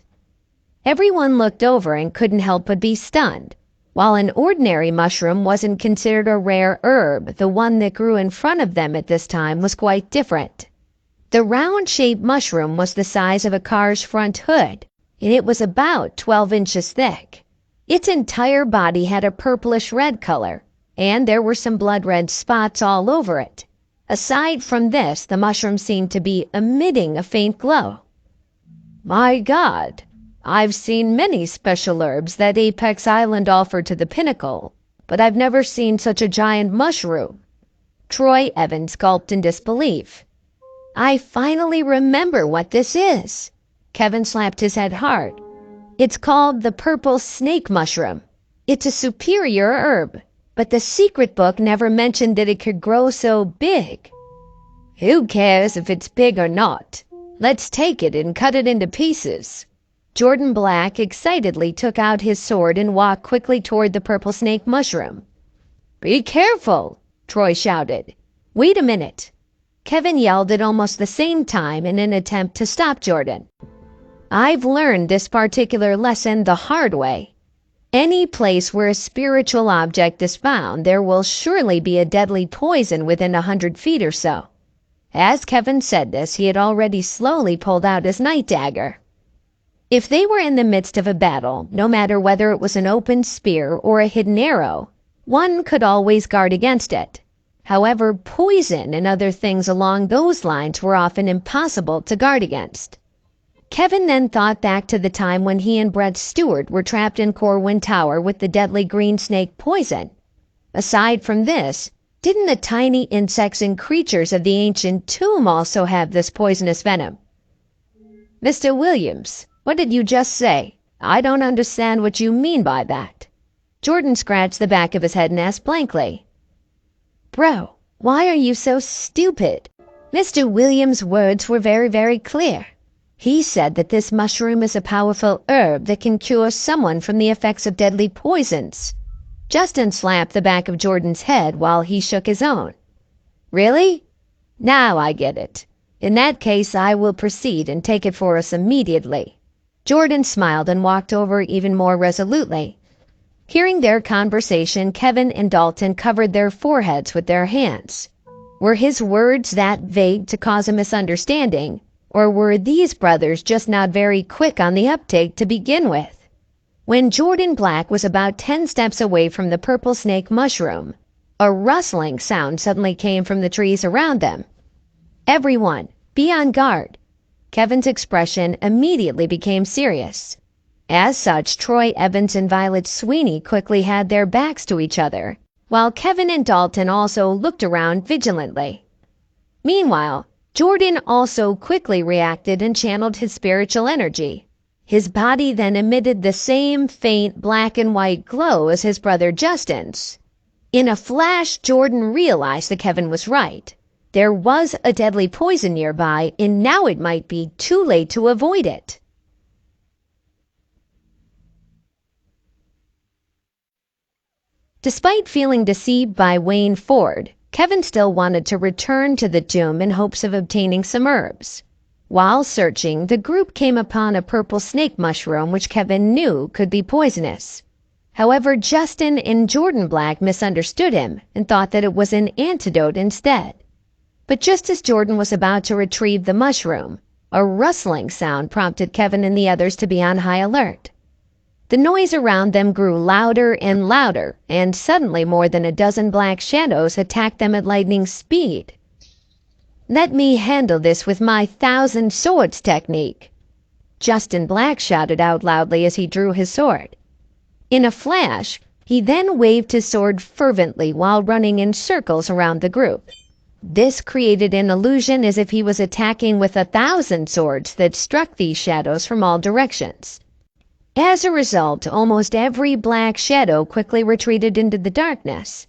Everyone looked over and couldn't help but be stunned. While an ordinary mushroom wasn't considered a rare herb, the one that grew in front of them at this time was quite different. The round-shaped mushroom was the size of a car's front hood, and it was about 12 inches thick. Its entire body had a purplish-red color, and there were some blood-red spots all over it. Aside from this, the mushroom seemed to be emitting a faint glow. "My God! I've seen many special herbs that Apex Island offered to the Pinnacle, but I've never seen such a giant mushroom." Troy Evans gulped in disbelief. "I finally remember what this is." Kevin slapped his head hard. "It's called the purple snake mushroom. It's a superior herb, but the secret book never mentioned that it could grow so big." "Who cares if it's big or not? Let's take it and cut it into pieces." Jordan Black excitedly took out his sword and walked quickly toward the purple snake mushroom. "Be careful!" Troy shouted. "Wait a minute!" Kevin yelled at almost the same time in an attempt to stop Jordan. "I've learned this particular lesson the hard way. Any place where a spiritual object is found, there will surely be a deadly poison within 100 feet or so." As Kevin said this, he had already slowly pulled out his night dagger. If they were in the midst of a battle, no matter whether it was an open spear or a hidden arrow, one could always guard against it. However, poison and other things along those lines were often impossible to guard against. Kevin then thought back to the time when he and Brett Stewart were trapped in Corwin Tower with the deadly green snake poison. Aside from this, didn't the tiny insects and creatures of the ancient tomb also have this poisonous venom? "Mr. Williams, what did you just say? I don't understand what you mean by that." Jordan scratched the back of his head and asked blankly. "Bro, why are you so stupid? Mr. Williams' words were very, very clear. He said that this mushroom is a powerful herb that can cure someone from the effects of deadly poisons." Justin slapped the back of Jordan's head while he shook his own. "Really? Now I get it. In that case, I will proceed and take it for us immediately." Jordan smiled and walked over even more resolutely. Hearing their conversation, Kevin and Dalton covered their foreheads with their hands. Were his words that vague to cause a misunderstanding, or were these brothers just not very quick on the uptake to begin with? When Jordan Black was about 10 steps away from the purple snake mushroom, a rustling sound suddenly came from the trees around them. "Everyone, be on guard." Kevin's expression immediately became serious. As such, Troy Evans and Violet Sweeney quickly had their backs to each other, while Kevin and Dalton also looked around vigilantly. Meanwhile, Jordan also quickly reacted and channeled his spiritual energy. His body then emitted the same faint black and white glow as his brother Justin's. In a flash, Jordan realized that Kevin was right. There was a deadly poison nearby, and now it might be too late to avoid it. Despite feeling deceived by Wayne Ford, Kevin still wanted to return to the tomb in hopes of obtaining some herbs. While searching, the group came upon a purple snake mushroom which Kevin knew could be poisonous. However, Justin and Jordan Black misunderstood him and thought that it was an antidote instead. But just as Jordan was about to retrieve the mushroom, a rustling sound prompted Kevin and the others to be on high alert. The noise around them grew louder and louder, and suddenly more than a dozen black shadows attacked them at lightning speed. "Let me handle this with my 1,000 swords technique," Justin Black shouted out loudly as he drew his sword. In a flash, he then waved his sword fervently while running in circles around the group. This created an illusion as if he was attacking with 1,000 swords that struck these shadows from all directions. As a result, almost every black shadow quickly retreated into the darkness.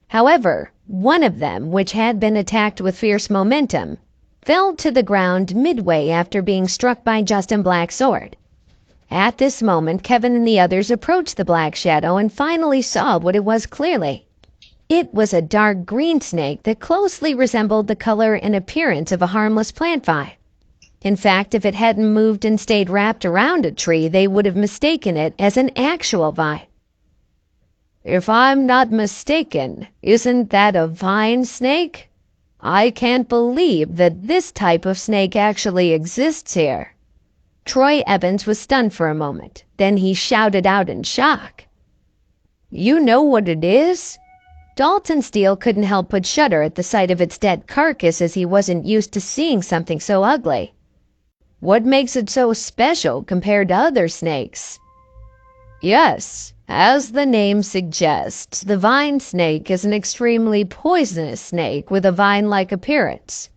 However, one of them, which had been attacked with fierce momentum, fell to the ground midway after being struck by Justin Black's sword. At this moment, Kevin and the others approached the black shadow and finally saw what it was clearly. It was a dark green snake that closely resembled the color and appearance of a harmless plant vine. In fact, if it hadn't moved and stayed wrapped around a tree, they would have mistaken it as an actual vine. "If I'm not mistaken, isn't that a vine snake? I can't believe that this type of snake actually exists here." Troy Evans was stunned for a moment. Then he shouted out in shock, "You know what it is?" Dalton Steele couldn't help but shudder at the sight of its dead carcass, as he wasn't used to seeing something so ugly. "What makes it so special compared to other snakes?" "Yes, as the name suggests, the vine snake is an extremely poisonous snake with a vine-like appearance.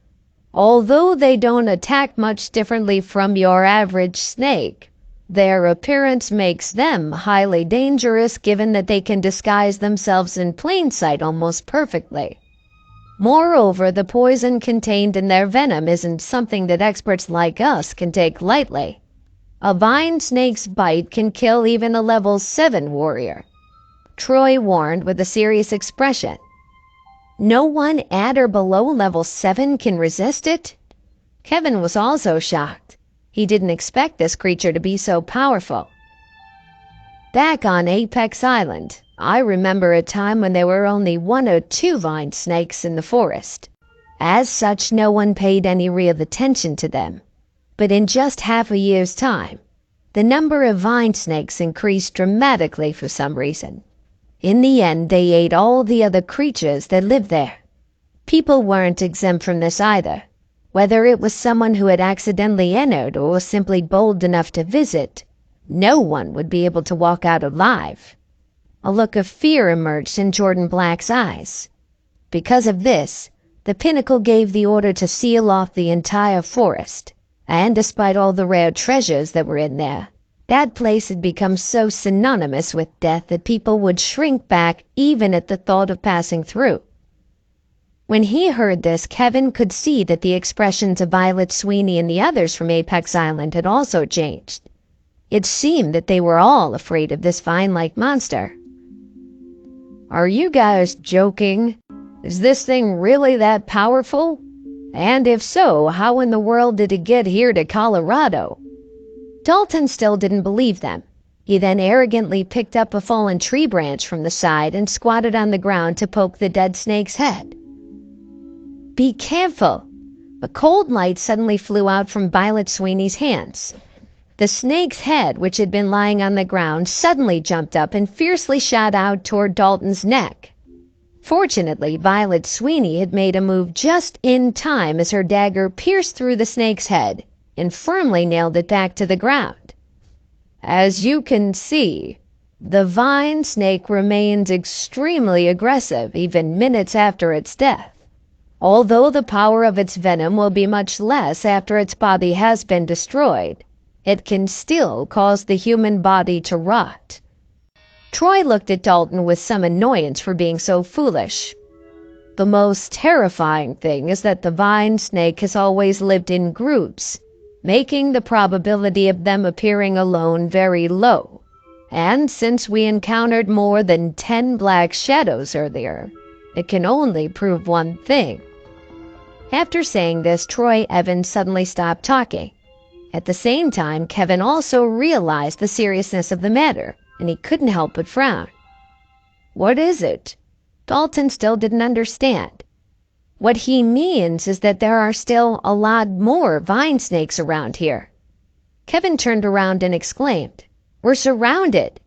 Although they don't attack much differently from your average snake, their appearance makes them highly dangerous, given that they can disguise themselves in plain sight almost perfectly. Moreover, the poison contained in their venom isn't something that experts like us can take lightly. A vine snake's bite can kill even a level 7 warrior," Troy warned with a serious expression. "No one at or below level 7 can resist it?" Kevin was also shocked. He didn't expect this creature to be so powerful. "Back on Apex Island, I remember a time when there were only 1 or 2 vine snakes in the forest. As such, no one paid any real attention to them. But in just half a year's time, the number of vine snakes increased dramatically for some reason. In the end, they ate all the other creatures that lived there. People weren't exempt from this either. Whether it was someone who had accidentally entered or simply bold enough to visit, no one would be able to walk out alive." A look of fear emerged in Jordan Black's eyes. Because of this, the Pinnacle gave the order to seal off the entire forest. And despite all the rare treasures that were in there, that place had become so synonymous with death that people would shrink back even at the thought of passing through. When he heard this, Kevin could see that the expressions of Violet Sweeney and the others from Apex Island had also changed. It seemed that they were all afraid of this vine-like monster. "Are you guys joking? Is this thing really that powerful? And if so, how in the world did it get here to Colorado?" Dalton still didn't believe them. He then arrogantly picked up a fallen tree branch from the side and squatted on the ground to poke the dead snake's head. "Be careful!" A cold light suddenly flew out from Violet Sweeney's hands. The snake's head, which had been lying on the ground, suddenly jumped up and fiercely shot out toward Dalton's neck. Fortunately, Violet Sweeney had made a move just in time as her dagger pierced through the snake's head and firmly nailed it back to the ground. As you can see, the vine snake remains extremely aggressive even minutes after its death. Although the power of its venom will be much less after its body has been destroyed, it can still cause the human body to rot. Troy looked at Dalton with some annoyance for being so foolish. "The most terrifying thing is that the vine snake has always lived in groups, making the probability of them appearing alone very low. And since we encountered more than 10 black shadows earlier, it can only prove one thing." After saying this, Troy Evans suddenly stopped talking. At the same time, Kevin also realized the seriousness of the matter, and he couldn't help but frown. "What is it?" Dalton still didn't understand. "What he means is that there are still a lot more vine snakes around here." Kevin turned around and exclaimed, "We're surrounded!"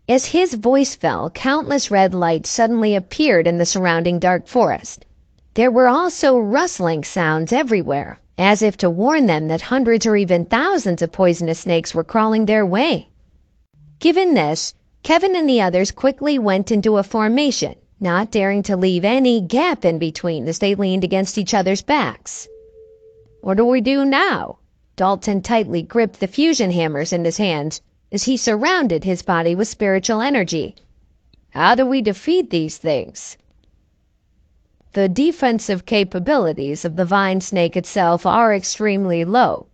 As his voice fell, countless red lights suddenly appeared in the surrounding dark forest. There were also rustling sounds everywhere, as if to warn them that hundreds or even thousands of poisonous snakes were crawling their way. Given this, Kevin and the others quickly went into a formation, not daring to leave any gap in between as they leaned against each other's backs. "What do we do now?" Dalton tightly gripped the fusion hammers in his hands as he surrounded his body with spiritual energy. "How do we defeat these things?" the defensive capabilities of the vine snake itself are extremely low.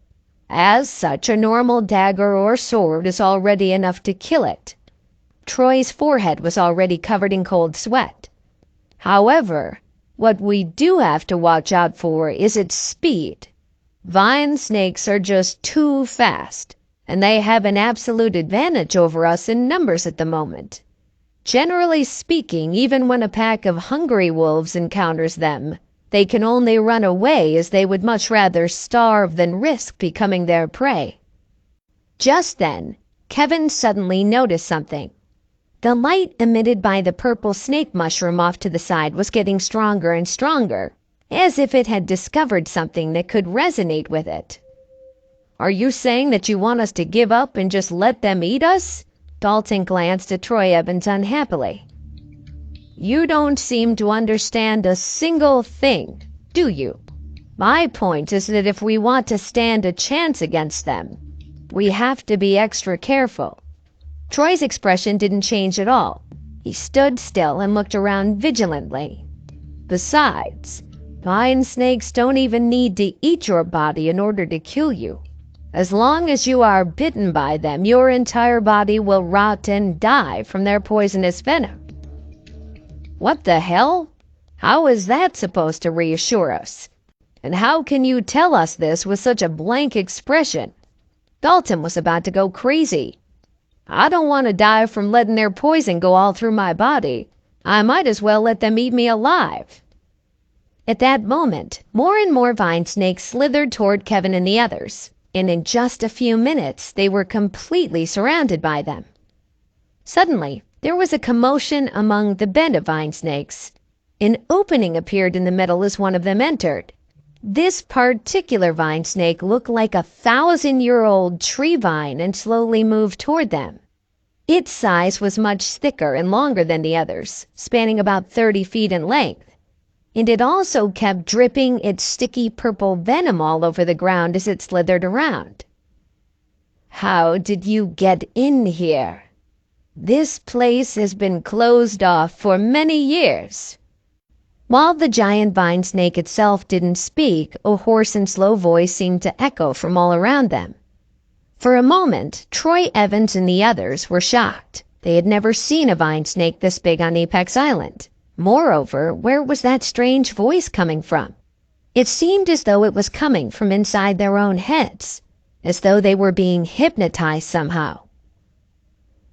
As such, a normal dagger or sword is already enough to kill it. Troy's forehead was already covered in cold sweat. However, what we do have to watch out for is its speed. Vine snakes are just too fast, and they have an absolute advantage over us in numbers at the moment. Generally speaking, even when a pack of hungry wolves encounters them, they can only run away, as they would much rather starve than risk becoming their prey. Just then, Kevin suddenly noticed something. The light emitted by the purple snake mushroom off to the side was getting stronger and stronger, as if it had discovered something that could resonate with it. "Are you saying that you want us to give up and just let them eat us?" Dalton glanced at Troy Evans unhappily. "You don't seem to understand a single thing, do you? My point is that if we want to stand a chance against them, we have to be extra careful." Troy's expression didn't change at all. He stood still and looked around vigilantly. "Besides, vine snakes don't even need to eat your body in order to kill you. As long as you are bitten by them, your entire body will rot and die from their poisonous venom." "What the hell? How is that supposed to reassure us? And how can you tell us this with such a blank expression?" Dalton was about to go crazy. "I don't want to die from letting their poison go all through my body. I might as well let them eat me alive." At that moment, more and more vine snakes slithered toward Kevin and the others, and in just a few minutes they were completely surrounded by them. Suddenly, there was a commotion among the bed of vine snakes. An opening appeared in the middle as one of them entered. This particular vine snake looked like a 1,000-year-old tree vine and slowly moved toward them. Its size was much thicker and longer than the others, spanning about 30 feet in length, and it also kept dripping its sticky purple venom all over the ground as it slithered around. "How did you get in here? This place has been closed off for many years." While the giant vine snake itself didn't speak, a hoarse and slow voice seemed to echo from all around them. For a moment, Troy Evans and the others were shocked. They had never seen a vine snake this big on Apex Island. Moreover, where was that strange voice coming from? It seemed as though it was coming from inside their own heads, as though they were being hypnotized somehow.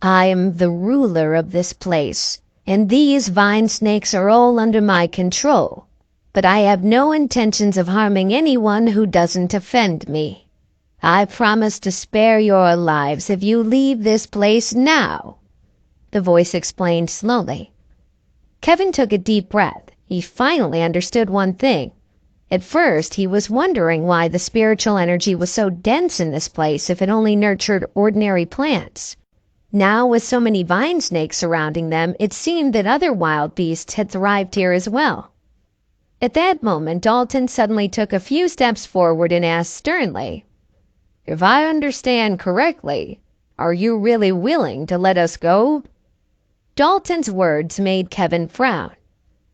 "I am the ruler of this place, and these vine snakes are all under my control, but I have no intentions of harming anyone who doesn't offend me. I promise to spare your lives if you leave this place now," the voice explained slowly. Kevin took a deep breath. He finally understood one thing. At first, he was wondering why the spiritual energy was so dense in this place if it only nurtured ordinary plants. Now, with so many vine snakes surrounding them, it seemed that other wild beasts had thrived here as well. At that moment, Dalton suddenly took a few steps forward and asked sternly, "If I understand correctly, are you really willing to let us go?" Dalton's words made Kevin frown.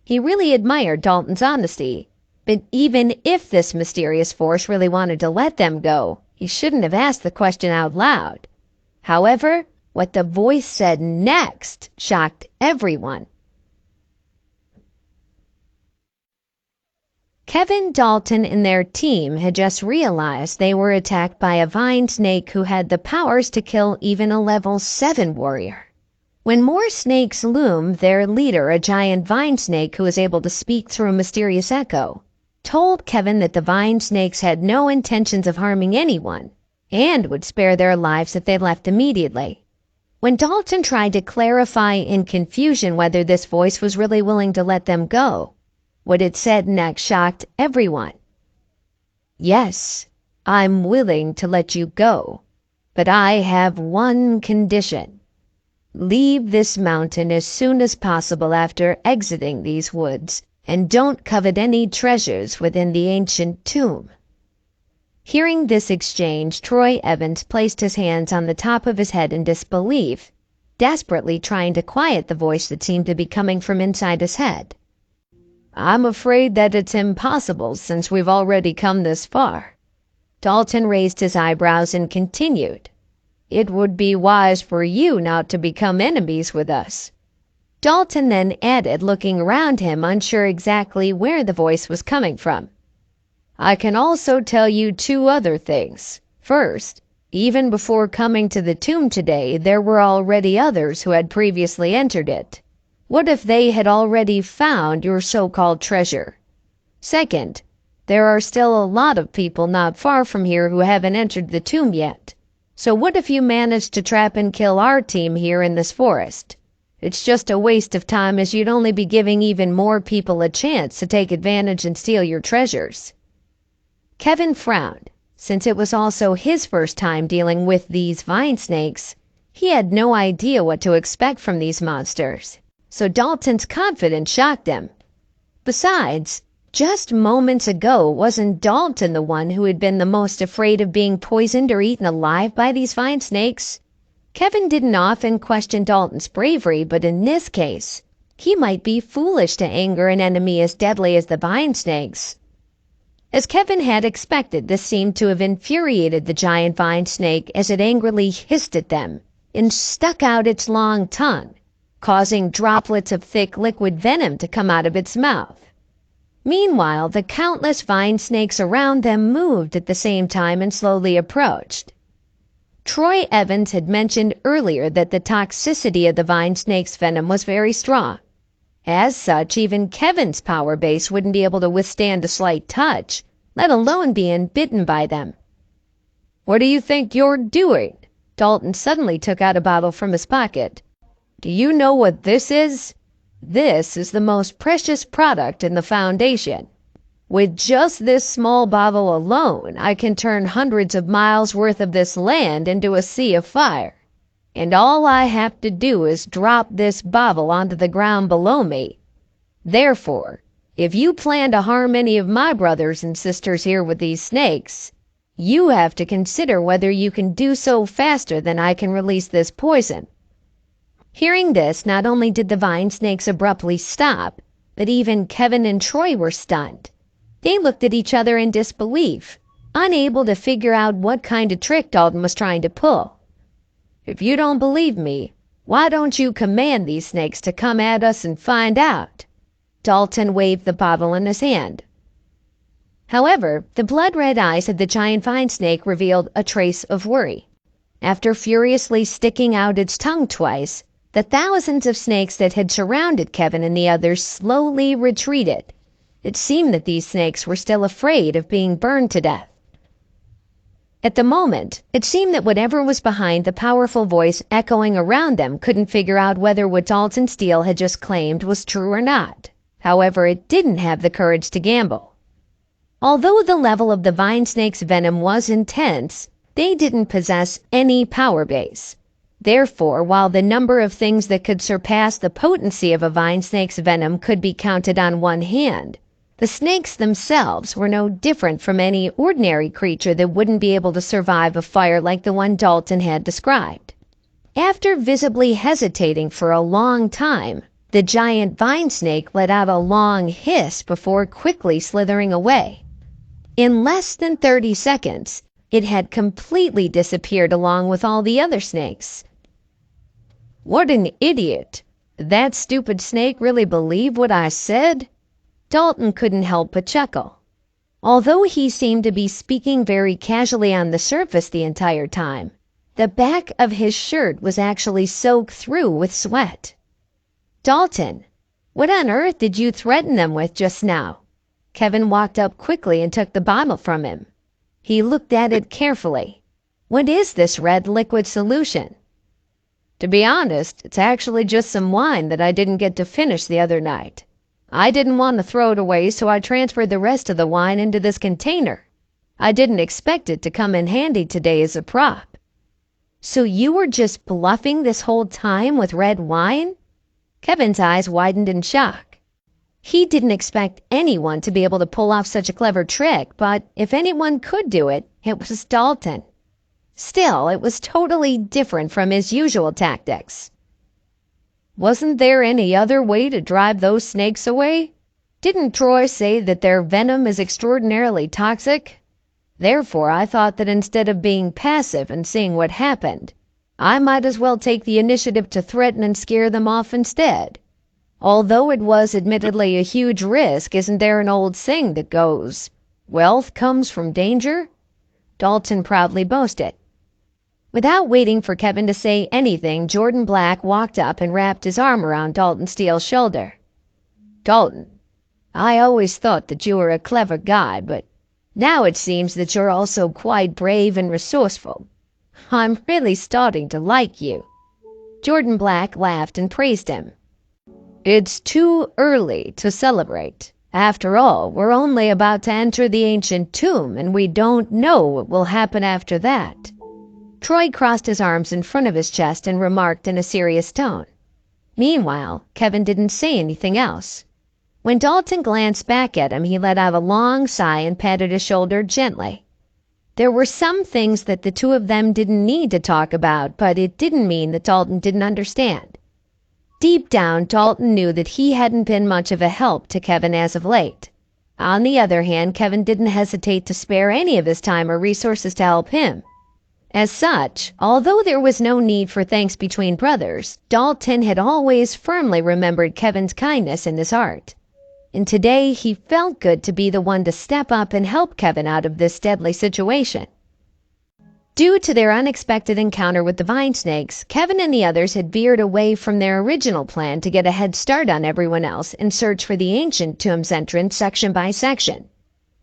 He really admired Dalton's honesty, but even if this mysterious force really wanted to let them go, he shouldn't have asked the question out loud. However, what the voice said next shocked everyone. Kevin, Dalton, and their team had just realized they were attacked by a vine snake who had the powers to kill even a level 7 warrior. When more snakes loomed, their leader, a giant vine snake who was able to speak through a mysterious echo, told Kevin that the vine snakes had no intentions of harming anyone and would spare their lives if they left immediately. When Dalton tried to clarify in confusion whether this voice was really willing to let them go, what it said next shocked everyone. "Yes, I'm willing to let you go, but I have one condition. Leave this mountain as soon as possible after exiting these woods, and don't covet any treasures within the ancient tomb." Hearing this exchange, Troy Evans placed his hands on the top of his head in disbelief, desperately trying to quiet the voice that seemed to be coming from inside his head. I'm afraid that it's impossible since we've already come this far." Dalton raised his eyebrows and continued, "It would be wise for you not to become enemies with us." Dalton then added, looking around him, unsure exactly where the voice was coming from, "I can also tell you two other things. First, even before coming to the tomb today, there were already others who had previously entered it. What if they had already found your so-called treasure? Second, there are still a lot of people not far from here who haven't entered the tomb yet. So what if you managed to trap and kill our team here in this forest? It's just a waste of time, as you'd only be giving even more people a chance to take advantage and steal your treasures." Kevin frowned. Since it was also his first time dealing with these vine snakes, he had no idea what to expect from these monsters. So Dalton's confidence shocked him. Besides, just moments ago, wasn't Dalton the one who had been the most afraid of being poisoned or eaten alive by these vine snakes? Kevin didn't often question Dalton's bravery, but in this case, he might be foolish to anger an enemy as deadly as the vine snakes. As Kevin had expected, this seemed to have infuriated the giant vine snake as it angrily hissed at them and stuck out its long tongue, causing droplets of thick liquid venom to come out of its mouth. Meanwhile, the countless vine snakes around them moved at the same time and slowly approached. Troy Evans had mentioned earlier that the toxicity of the vine snake's venom was very strong. As such, even Kevin's power base wouldn't be able to withstand a slight touch, let alone being bitten by them. "What do you think you're doing?" Dalton suddenly took out a bottle from his pocket. "Do you know what this is? This is the most precious product in the Foundation. With just this small bottle alone, I can turn hundreds of miles worth of this land into a sea of fire. And all I have to do is drop this bottle onto the ground below me. Therefore, if you plan to harm any of my brothers and sisters here with these snakes, you have to consider whether you can do so faster than I can release this poison." Hearing this, not only did the vine snakes abruptly stop, but even Kevin and Troy were stunned. They looked at each other in disbelief, unable to figure out what kind of trick Dalton was trying to pull. "If you don't believe me, why don't you command these snakes to come at us and find out?" Dalton waved the bottle in his hand. However, the blood-red eyes of the giant vine snake revealed a trace of worry. After furiously sticking out its tongue twice, the thousands of snakes that had surrounded Kevin and the others slowly retreated. It seemed that these snakes were still afraid of being burned to death. At the moment, it seemed that whatever was behind the powerful voice echoing around them couldn't figure out whether what Dalton Steele had just claimed was true or not. However, it didn't have the courage to gamble. Although the level of the vine snake's venom was intense, they didn't possess any power base. Therefore, while the number of things that could surpass the potency of a vine snake's venom could be counted on one hand, the snakes themselves were no different from any ordinary creature that wouldn't be able to survive a fire like the one Dalton had described. After visibly hesitating for a long time, the giant vine snake let out a long hiss before quickly slithering away. In less than 30 seconds, it had completely disappeared along with all the other snakes. "What an idiot! That stupid snake really believed what I said?" Dalton couldn't help but chuckle. Although he seemed to be speaking very casually on the surface the entire time, the back of his shirt was actually soaked through with sweat. "Dalton, what on earth did you threaten them with just now?" Kevin walked up quickly and took the bottle from him. He looked at it carefully. "What is this red liquid solution?" "To be honest, it's actually just some wine that I didn't get to finish the other night. I didn't want to throw it away, so I transferred the rest of the wine into this container. I didn't expect it to come in handy today as a prop." "So you were just bluffing this whole time with red wine?" Kevin's eyes widened in shock. He didn't expect anyone to be able to pull off such a clever trick, but if anyone could do it, it was Dalton. Still, it was totally different from his usual tactics. "Wasn't there any other way to drive those snakes away? Didn't Troy say that their venom is extraordinarily toxic? Therefore, I thought that instead of being passive and seeing what happened, I might as well take the initiative to threaten and scare them off instead. Although it was admittedly a huge risk, isn't there an old saying that goes, "Wealth comes from danger"? Dalton proudly boasted. Without waiting for Kevin to say anything, Jordan Black walked up and wrapped his arm around Dalton Steele's shoulder. "Dalton, I always thought that you were a clever guy, but now it seems that you're also quite brave and resourceful. I'm really starting to like you." Jordan Black laughed and praised him. "It's too early to celebrate. After all, we're only about to enter the ancient tomb, and we don't know what will happen after that." Troy crossed his arms in front of his chest and remarked in a serious tone. Meanwhile, Kevin didn't say anything else. When Dalton glanced back at him, he let out a long sigh and patted his shoulder gently. There were some things that the two of them didn't need to talk about, but it didn't mean that Dalton didn't understand. Deep down, Dalton knew that he hadn't been much of a help to Kevin as of late. On the other hand, Kevin didn't hesitate to spare any of his time or resources to help him. As such, although there was no need for thanks between brothers, Dalton had always firmly remembered Kevin's kindness in his heart. And today he felt good to be the one to step up and help Kevin out of this deadly situation. Due to their unexpected encounter with the vine snakes, Kevin and the others had veered away from their original plan to get a head start on everyone else and search for the ancient tomb's entrance section by section.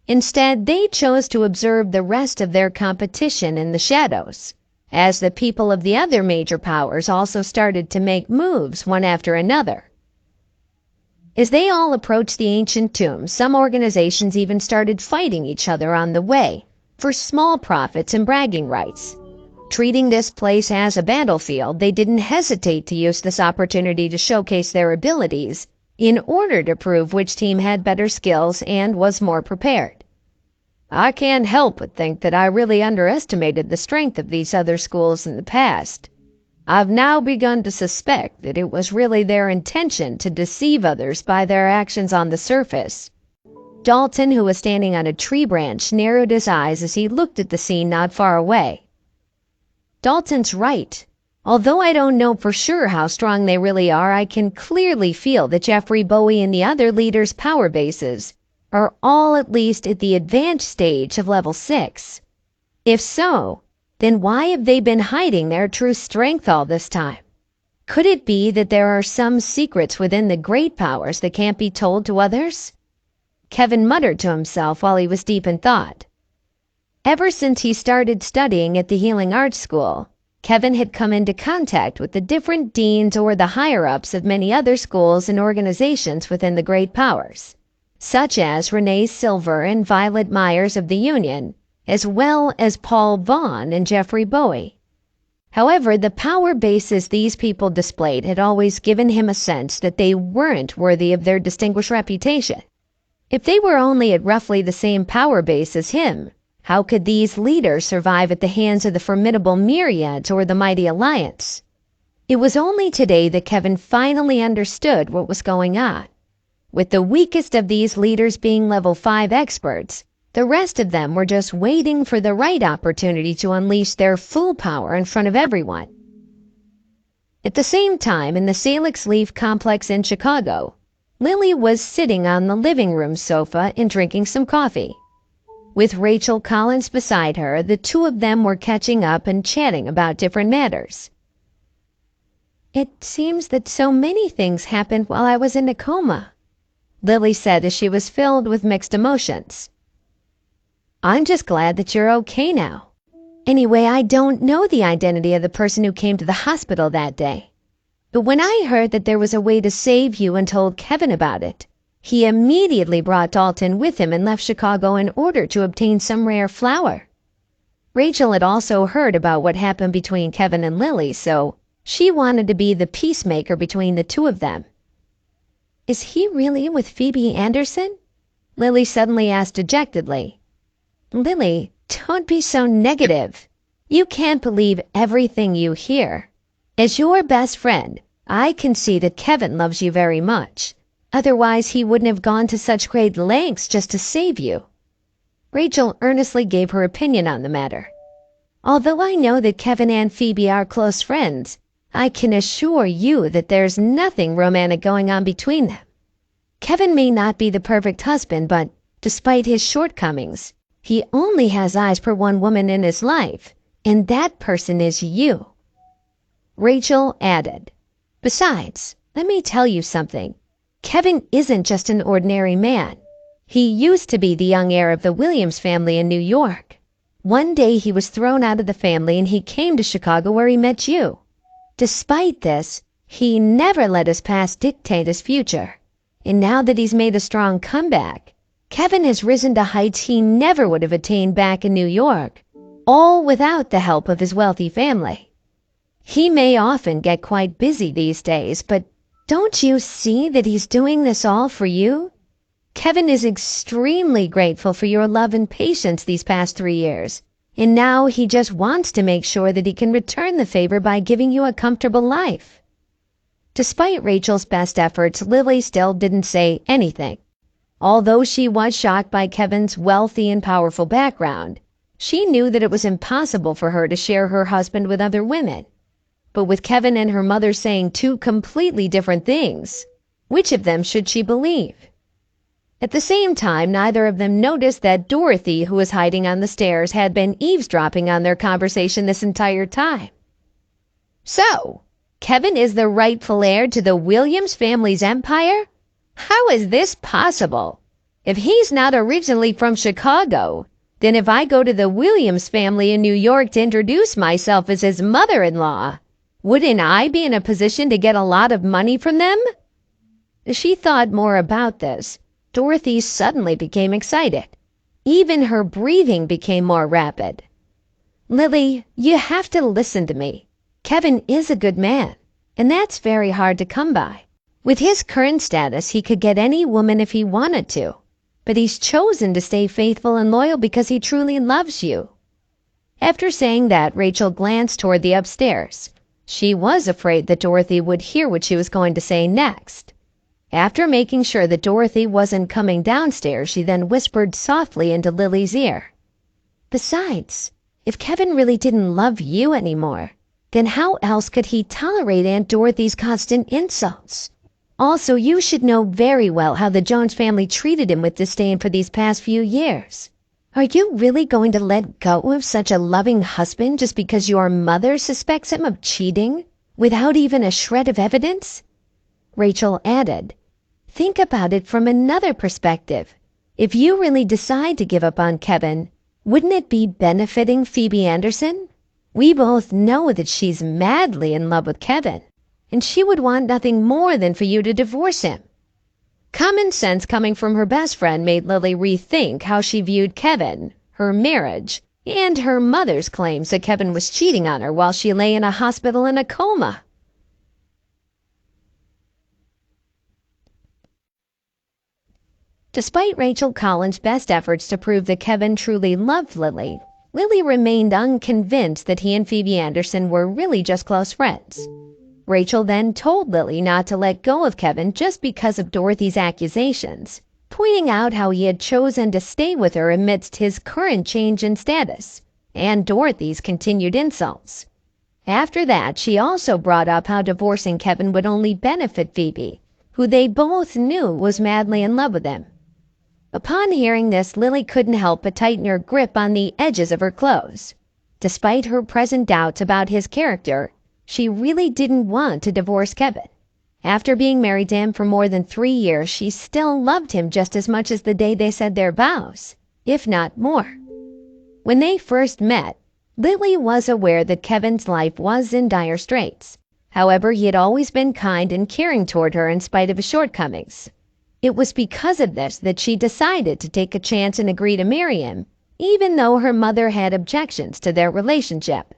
Instead, they chose to observe the rest of their competition in the shadows, as the people of the other major powers also started to make moves one after another. As they all approached the ancient tomb, some organizations even started fighting each other on the way for small profits and bragging rights. Treating this place as a battlefield, they didn't hesitate to use this opportunity to showcase their abilities in order to prove which team had better skills and was more prepared. I can't help but think that I really underestimated the strength of these other schools in the past. I've now begun to suspect that it was really their intention to deceive others by their actions on the surface. Dalton, who was standing on a tree branch, narrowed his eyes as he looked at the scene not far away. Dalton's right. Although I don't know for sure how strong they really are, I can clearly feel that Jeffrey Bowie and the other leaders' power bases are all at least at the advanced stage of level 6. If so, then why have they been hiding their true strength all this time? Could it be that there are some secrets within the great powers that can't be told to others? Kevin muttered to himself while he was deep in thought. Ever since he started studying at the Healing Arts School, Kevin had come into contact with the different deans or the higher-ups of many other schools and organizations within the great powers, such as Renee Silver and Violet Myers of the Union, as well as Paul Vaughn and Jeffrey Bowie. However, the power bases these people displayed had always given him a sense that they weren't worthy of their distinguished reputation. If they were only at roughly the same power base as him, how could these leaders survive at the hands of the formidable Myriads or the mighty Alliance? It was only today that Kevin finally understood what was going on. With the weakest of these leaders being level 5 experts, the rest of them were just waiting for the right opportunity to unleash their full power in front of everyone. At the same time, in the Salix Leaf complex in Chicago, Lily was sitting on the living room sofa and drinking some coffee. With Rachel Collins beside her, the two of them were catching up and chatting about different matters. "It seems that so many things happened while I was in a coma," Lily said as she was filled with mixed emotions. "I'm just glad that you're okay now. Anyway, I don't know the identity of the person who came to the hospital that day. But when I heard that there was a way to save you and told Kevin about it, he immediately brought Dalton with him and left Chicago in order to obtain some rare flower." Rachel had also heard about what happened between Kevin and Lily, so she wanted to be the peacemaker between the two of them. "Is he really with Phoebe Anderson?" Lily suddenly asked dejectedly. "Lily, don't be so negative. You can't believe everything you hear. As your best friend, I can see that Kevin loves you very much. Otherwise, he wouldn't have gone to such great lengths just to save you." Rachel earnestly gave her opinion on the matter. "Although I know that Kevin and Phoebe are close friends, I can assure you that there's nothing romantic going on between them. Kevin may not be the perfect husband, but despite his shortcomings, he only has eyes for one woman in his life, and that person is you." Rachel added, "Besides, let me tell you something. Kevin isn't just an ordinary man. He used to be the young heir of the Williams family in New York. One day he was thrown out of the family and he came to Chicago where he met you. Despite this, he never let his past dictate his future. And now that he's made a strong comeback, Kevin has risen to heights he never would have attained back in New York, all without the help of his wealthy family. He may often get quite busy these days, but don't you see that he's doing this all for you? Kevin is extremely grateful for your love and patience these past 3 years, and now he just wants to make sure that he can return the favor by giving you a comfortable life." Despite Rachel's best efforts, Lily still didn't say anything. Although she was shocked by Kevin's wealthy and powerful background, she knew that it was impossible for her to share her husband with other women. But with Kevin and her mother saying two completely different things, which of them should she believe? At the same time, neither of them noticed that Dorothy, who was hiding on the stairs, had been eavesdropping on their conversation this entire time. "So, Kevin is the rightful heir to the Williams family's empire? How is this possible? If he's not originally from Chicago, then if I go to the Williams family in New York to introduce myself as his mother-in-law, wouldn't I be in a position to get a lot of money from them?" As she thought more about this, Dorothy suddenly became excited. Even her breathing became more rapid. "Lily, you have to listen to me. Kevin is a good man, and that's very hard to come by. With his current status, he could get any woman if he wanted to, but he's chosen to stay faithful and loyal because he truly loves you." After saying that, Rachel glanced toward the upstairs. She was afraid that Dorothy would hear what she was going to say next. After making sure that Dorothy wasn't coming downstairs, she then whispered softly into Lily's ear, "Besides, if Kevin really didn't love you anymore, then how else could he tolerate Aunt Dorothy's constant insults? Also, you should know very well how the Jones family treated him with disdain for these past few years. Are you really going to let go of such a loving husband just because your mother suspects him of cheating, without even a shred of evidence?" Rachel added, "Think about it from another perspective. If you really decide to give up on Kevin, wouldn't it be benefiting Phoebe Anderson? We both know that she's madly in love with Kevin, and she would want nothing more than for you to divorce him." Common sense coming from her best friend made Lily rethink how she viewed Kevin, her marriage, and her mother's claims that Kevin was cheating on her while she lay in a hospital in a coma. Despite Rachel Collins' best efforts to prove that Kevin truly loved Lily, Lily remained unconvinced that he and Phoebe Anderson were really just close friends. Rachel then told Lily not to let go of Kevin just because of Dorothy's accusations, pointing out how he had chosen to stay with her amidst his current change in status and Dorothy's continued insults. After that, she also brought up how divorcing Kevin would only benefit Phoebe, who they both knew was madly in love with him. Upon hearing this, Lily couldn't help but tighten her grip on the edges of her clothes. Despite her present doubts about his character, she really didn't want to divorce Kevin. After being married to him for more than 3 years, she still loved him just as much as the day they said their vows, if not more. When they first met, Lily was aware that Kevin's life was in dire straits. However, he had always been kind and caring toward her in spite of his shortcomings. It was because of this that she decided to take a chance and agree to marry him, even though her mother had objections to their relationship.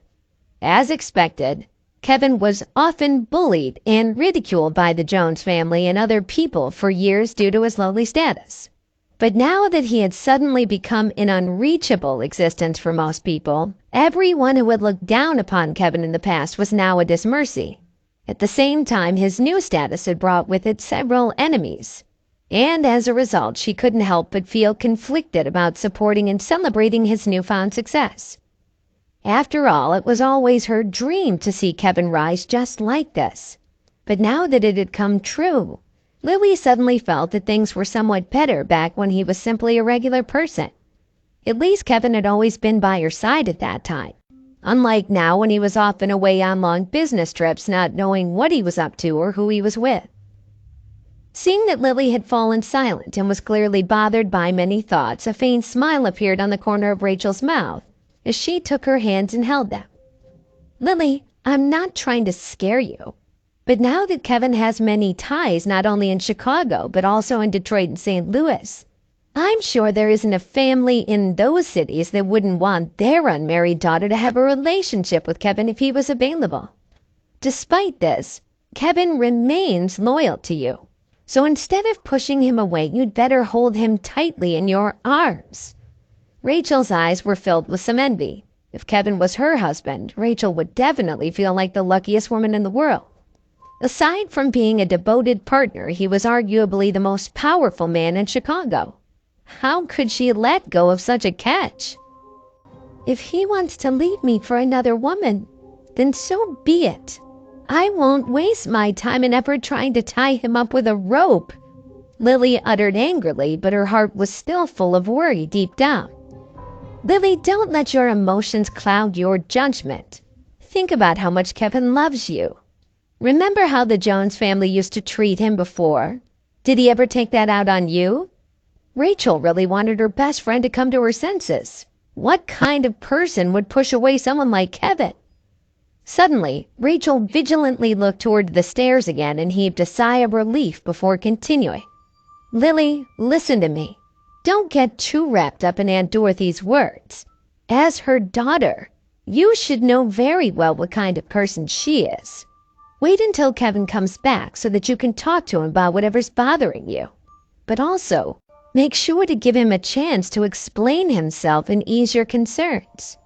As expected, Kevin was often bullied and ridiculed by the Jones family and other people for years due to his lowly status. But now that he had suddenly become an unreachable existence for most people, everyone who had looked down upon Kevin in the past was now at his mercy. At the same time, his new status had brought with it several enemies, and as a result, she couldn't help but feel conflicted about supporting and celebrating his newfound success. After all, it was always her dream to see Kevin rise just like this. But now that it had come true, Lily suddenly felt that things were somewhat better back when he was simply a regular person. At least Kevin had always been by her side at that time, unlike now when he was off and away on long business trips, not knowing what he was up to or who he was with. Seeing that Lily had fallen silent and was clearly bothered by many thoughts, a faint smile appeared on the corner of Rachel's mouth as she took her hands and held them. "Lily, I'm not trying to scare you, but now that Kevin has many ties not only in Chicago but also in Detroit and St. Louis, I'm sure there isn't a family in those cities that wouldn't want their unmarried daughter to have a relationship with Kevin if he was available. Despite this, Kevin remains loyal to you. So instead of pushing him away, you'd better hold him tightly in your arms." Rachel's eyes were filled with some envy. If Kevin was her husband, Rachel would definitely feel like the luckiest woman in the world. Aside from being a devoted partner, he was arguably the most powerful man in Chicago. How could she let go of such a catch? "If he wants to leave me for another woman, then so be it. I won't waste my time and effort trying to tie him up with a rope," Lily uttered angrily, but her heart was still full of worry deep down. "Lily, don't let your emotions cloud your judgment. Think about how much Kevin loves you. Remember how the Jones family used to treat him before? Did he ever take that out on you?" Rachel really wanted her best friend to come to her senses. What kind of person would push away someone like Kevin? Suddenly, Rachel vigilantly looked toward the stairs again and heaved a sigh of relief before continuing. "Lily, listen to me. Don't get too wrapped up in Aunt Dorothy's words. As her daughter, you should know very well what kind of person she is. Wait until Kevin comes back so that you can talk to him about whatever's bothering you. But also, make sure to give him a chance to explain himself and ease your concerns."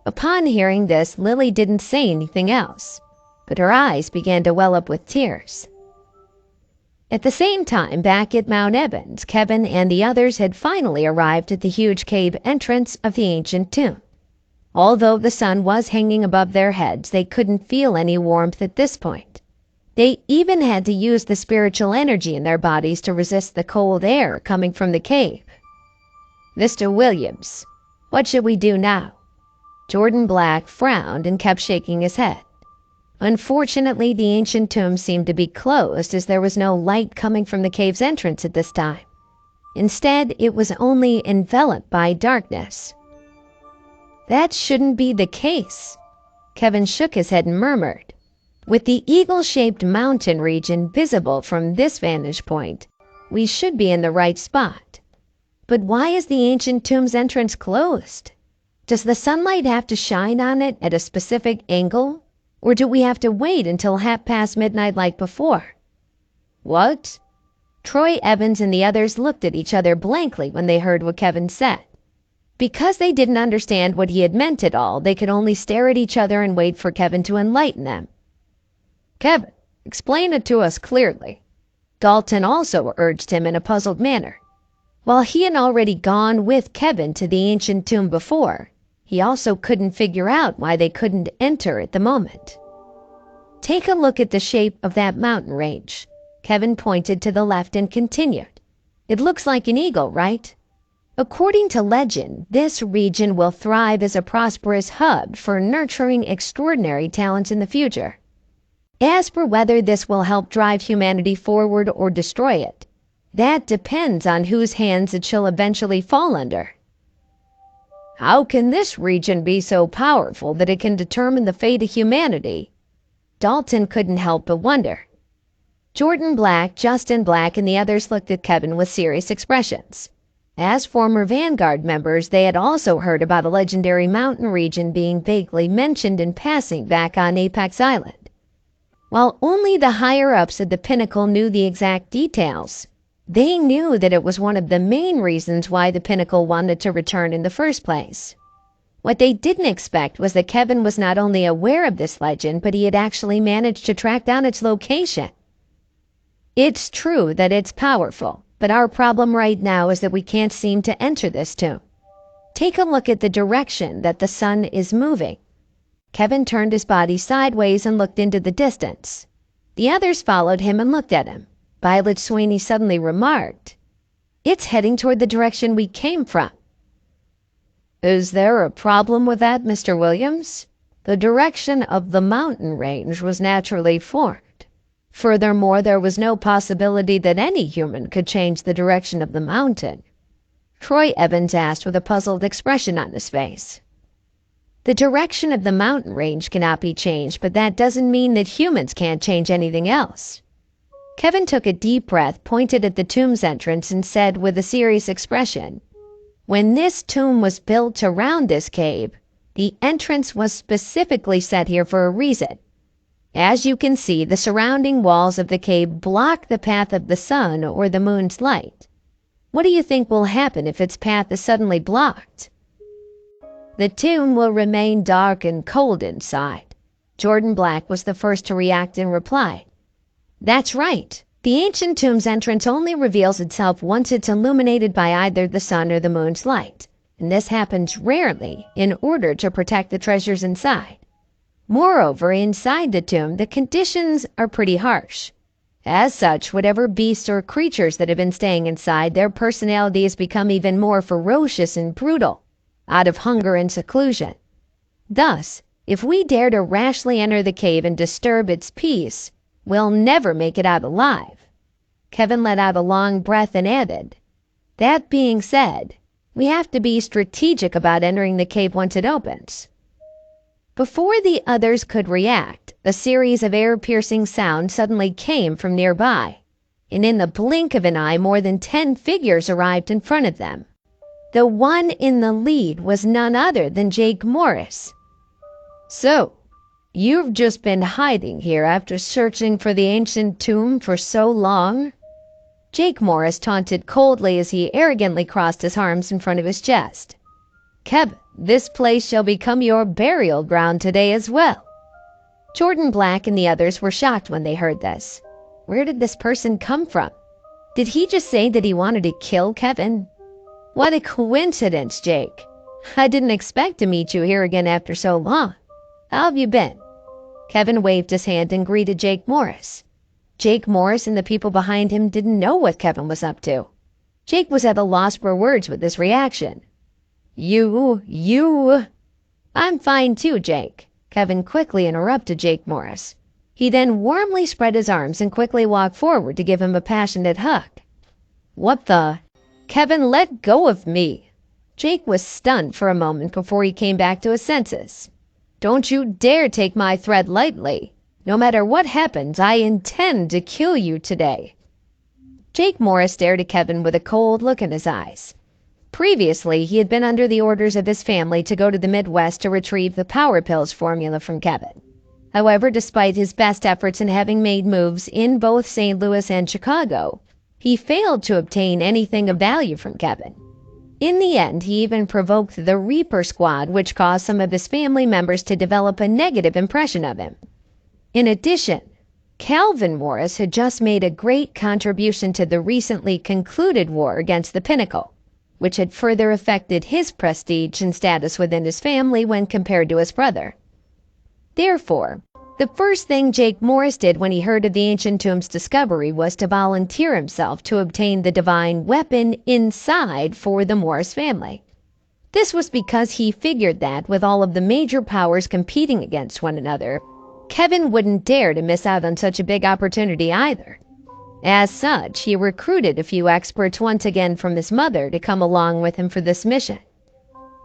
Upon hearing this, Lily didn't say anything else, but her eyes began to well up with tears. At the same time, back at Mount Evans, Kevin and the others had finally arrived at the huge cave entrance of the ancient tomb. Although the sun was hanging above their heads, they couldn't feel any warmth at this point. They even had to use the spiritual energy in their bodies to resist the cold air coming from the cave. "Mr. Williams, what should we do now?" Jordan Black frowned and kept shaking his head. Unfortunately, the ancient tomb seemed to be closed as there was no light coming from the cave's entrance at this time. Instead, it was only enveloped by darkness. "That shouldn't be the case." Kevin shook his head and murmured. "With the eagle-shaped mountain region visible from this vantage point, we should be in the right spot. But why is the ancient tomb's entrance closed? Does the sunlight have to shine on it at a specific angle? Or do we have to wait until midnight like before?" "What?" Troy Evans and the others looked at each other blankly when they heard what Kevin said. Because they didn't understand what he had meant at all, they could only stare at each other and wait for Kevin to enlighten them. "Kevin, explain it to us clearly." Dalton also urged him in a puzzled manner. While he had already gone with Kevin to the ancient tomb before, he also couldn't figure out why they couldn't enter at the moment. "Take a look at the shape of that mountain range." Kevin pointed to the left and continued. "It looks like an eagle, right? According to legend, this region will thrive as a prosperous hub for nurturing extraordinary talents in the future. As for whether this will help drive humanity forward or destroy it, that depends on whose hands it shall eventually fall under." "How can this region be so powerful that it can determine the fate of humanity?" Dalton couldn't help but wonder. Jordan Black, Justin Black, and the others looked at Kevin with serious expressions. As former Vanguard members, they had also heard about a legendary mountain region being vaguely mentioned in passing back on Apex Island. While only the higher-ups at the Pinnacle knew the exact details, they knew that it was one of the main reasons why the Pinnacle wanted to return in the first place. What they didn't expect was that Kevin was not only aware of this legend, but he had actually managed to track down its location. It's true that it's powerful, but our problem right now is that we can't seem to enter this tomb. Take a look at the direction that the sun is moving. Kevin turned his body sideways and looked into the distance. The others followed him and looked at him. Violet Sweeney suddenly remarked, "It's heading toward the direction we came from." "Is there a problem with that, Mr. Williams? The direction of the mountain range was naturally formed. Furthermore, there was no possibility that any human could change the direction of the mountain," Troy Evans asked with a puzzled expression on his face. "The direction of the mountain range cannot be changed, but that doesn't mean that humans can't change anything else." Kevin took a deep breath, pointed at the tomb's entrance, and said with a serious expression, "When this tomb was built around this cave, the entrance was specifically set here for a reason. As you can see, the surrounding walls of the cave block the path of the sun or the moon's light. What do you think will happen if its path is suddenly blocked?" "The tomb will remain dark and cold inside." Jordan Black was the first to react and reply, "That's right. The ancient tomb's entrance only reveals itself once it's illuminated by either the sun or the moon's light, and this happens rarely in order to protect the treasures inside. Moreover, inside the tomb, the conditions are pretty harsh. As such, whatever beasts or creatures that have been staying inside, their personalities become even more ferocious and brutal, out of hunger and seclusion. Thus, if we dare to rashly enter the cave and disturb its peace, we'll never make it out alive." Kevin let out a long breath and added, "That being said, we have to be strategic about entering the cave once it opens." Before the others could react, a series of air-piercing sounds suddenly came from nearby, and in the blink of an eye more than 10 figures arrived in front of them. The one in the lead was none other than Jake Morris. "So, you've just been hiding here after searching for the ancient tomb for so long?" Jake Morris taunted coldly as he arrogantly crossed his arms in front of his chest. "Kevin, this place shall become your burial ground today as well." Jordan Black and the others were shocked when they heard this. Where did this person come from? Did he just say that he wanted to kill Kevin? What a coincidence, Jake. I didn't expect to meet you here again after so long. How have you been? Kevin waved his hand and greeted Jake Morris. Jake Morris and the people behind him didn't know what Kevin was up to. Jake was at a loss for words with this reaction. You... I'm fine too, Jake. Kevin quickly interrupted Jake Morris. He then warmly spread his arms and quickly walked forward to give him a passionate hug. What the? Kevin, let go of me. Jake was stunned for a moment before he came back to his senses. Don't you dare take my threat lightly. No matter what happens, I intend to kill you today. Jake Morris stared at Kevin with a cold look in his eyes. Previously, he had been under the orders of his family to go to the Midwest to retrieve the Power Pills formula from Kevin. However, despite his best efforts in having made moves in both St. Louis and Chicago, he failed to obtain anything of value from Kevin. In the end, he even provoked the Reaper Squad, which caused some of his family members to develop a negative impression of him. In addition, Calvin Morris had just made a great contribution to the recently concluded war against the Pinnacle, which had further affected his prestige and status within his family when compared to his brother. Therefore, the first thing Jake Morris did when he heard of the ancient tomb's discovery was to volunteer himself to obtain the divine weapon inside for the Morris family. This was because he figured that, with all of the major powers competing against one another, Kevin wouldn't dare to miss out on such a big opportunity either. As such, he recruited a few experts once again from his mother to come along with him for this mission.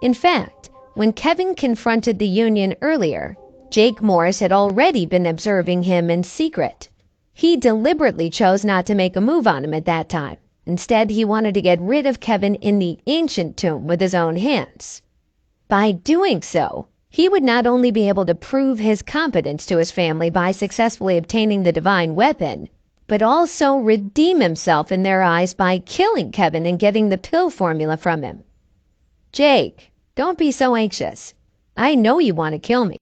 In fact, when Kevin confronted the Union earlier, Jake Morris had already been observing him in secret. He deliberately chose not to make a move on him at that time. Instead, he wanted to get rid of Kevin in the ancient tomb with his own hands. By doing so, he would not only be able to prove his competence to his family by successfully obtaining the divine weapon, but also redeem himself in their eyes by killing Kevin and getting the pill formula from him. Jake, don't be so anxious. I know you want to kill me.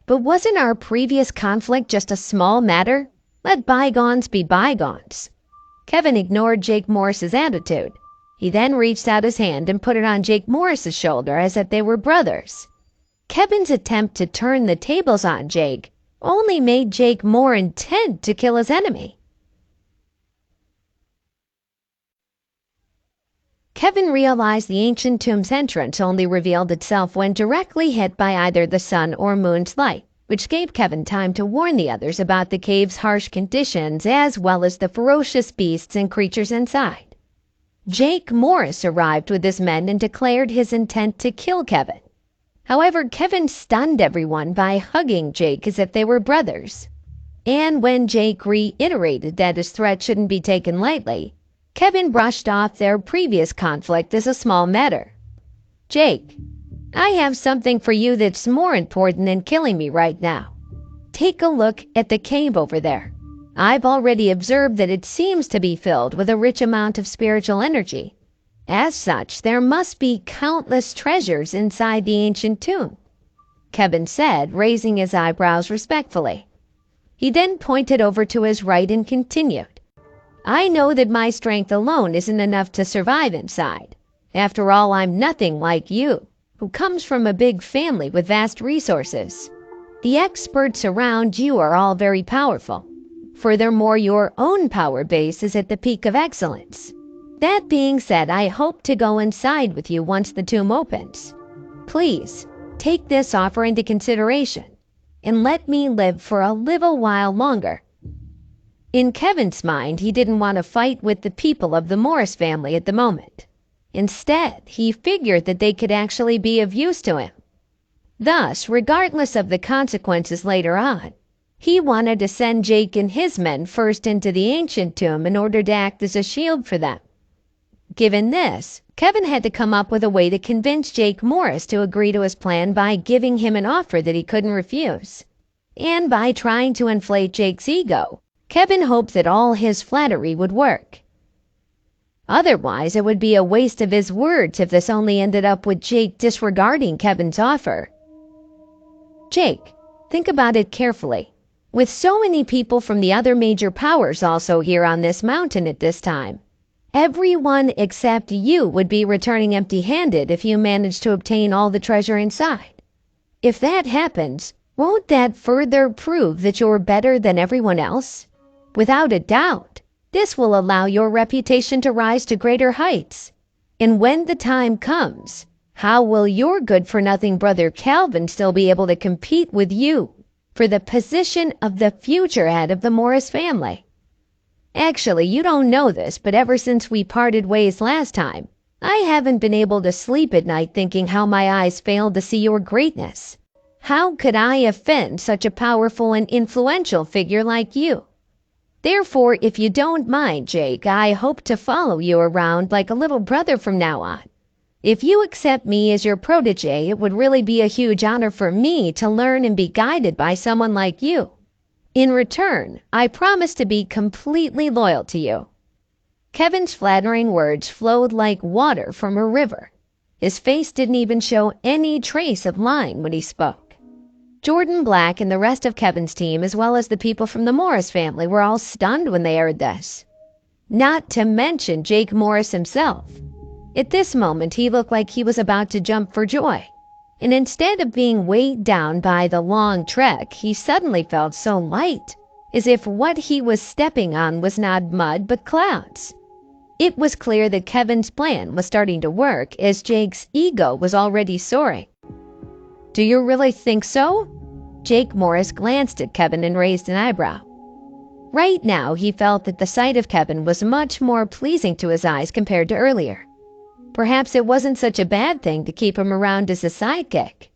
But wasn't our previous conflict just a small matter? Let bygones be bygones." Kevin ignored Jake Morris's attitude. He then reached out his hand and put it on Jake Morris's shoulder as if they were brothers. Kevin's attempt to turn the tables on Jake only made Jake more intent to kill his enemy. Kevin realized the ancient tomb's entrance only revealed itself when directly hit by either the sun or moon's light, which gave Kevin time to warn the others about the cave's harsh conditions as well as the ferocious beasts and creatures inside. Jake Morris arrived with his men and declared his intent to kill Kevin. However, Kevin stunned everyone by hugging Jake as if they were brothers. And when Jake reiterated that his threat shouldn't be taken lightly, Kevin brushed off their previous conflict as a small matter. "Jake, I have something for you that's more important than killing me right now. Take a look at the cave over there. I've already observed that it seems to be filled with a rich amount of spiritual energy. As such, there must be countless treasures inside the ancient tomb," Kevin said, raising his eyebrows respectfully. He then pointed over to his right and continued, "I know that my strength alone isn't enough to survive inside. After all, I'm nothing like you, who comes from a big family with vast resources. The experts around you are all very powerful. Furthermore, your own power base is at the peak of excellence. That being said, I hope to go inside with you once the tomb opens. Please, take this offer into consideration, and let me live for a little while longer." In Kevin's mind, he didn't want to fight with the people of the Morris family at the moment. Instead, he figured that they could actually be of use to him. Thus, regardless of the consequences later on, he wanted to send Jake and his men first into the ancient tomb in order to act as a shield for them. Given this, Kevin had to come up with a way to convince Jake Morris to agree to his plan by giving him an offer that he couldn't refuse. And by trying to inflate Jake's ego, Kevin hoped that all his flattery would work. Otherwise, it would be a waste of his words if this only ended up with Jake disregarding Kevin's offer. "Jake, think about it carefully. With so many people from the other major powers also here on this mountain at this time, everyone except you would be returning empty-handed if you managed to obtain all the treasure inside. If that happens, won't that further prove that you're better than everyone else? Without a doubt, this will allow your reputation to rise to greater heights. And when the time comes, how will your good-for-nothing brother Calvin still be able to compete with you for the position of the future head of the Morris family? Actually, you don't know this, but ever since we parted ways last time, I haven't been able to sleep at night thinking how my eyes failed to see your greatness. How could I offend such a powerful and influential figure like you? Therefore, if you don't mind, Jake, I hope to follow you around like a little brother from now on. If you accept me as your protege, it would really be a huge honor for me to learn and be guided by someone like you. In return, I promise to be completely loyal to you." Kevin's flattering words flowed like water from a river. His face didn't even show any trace of lying when he spoke. Jordan Black and the rest of Kevin's team, as well as the people from the Morris family, were all stunned when they heard this. Not to mention Jake Morris himself. At this moment, he looked like he was about to jump for joy. And instead of being weighed down by the long trek, he suddenly felt so light, as if what he was stepping on was not mud but clouds. It was clear that Kevin's plan was starting to work, as Jake's ego was already soaring. "Do you really think so?" Jake Morris glanced at Kevin and raised an eyebrow. Right now, he felt that the sight of Kevin was much more pleasing to his eyes compared to earlier. Perhaps it wasn't such a bad thing to keep him around as a sidekick.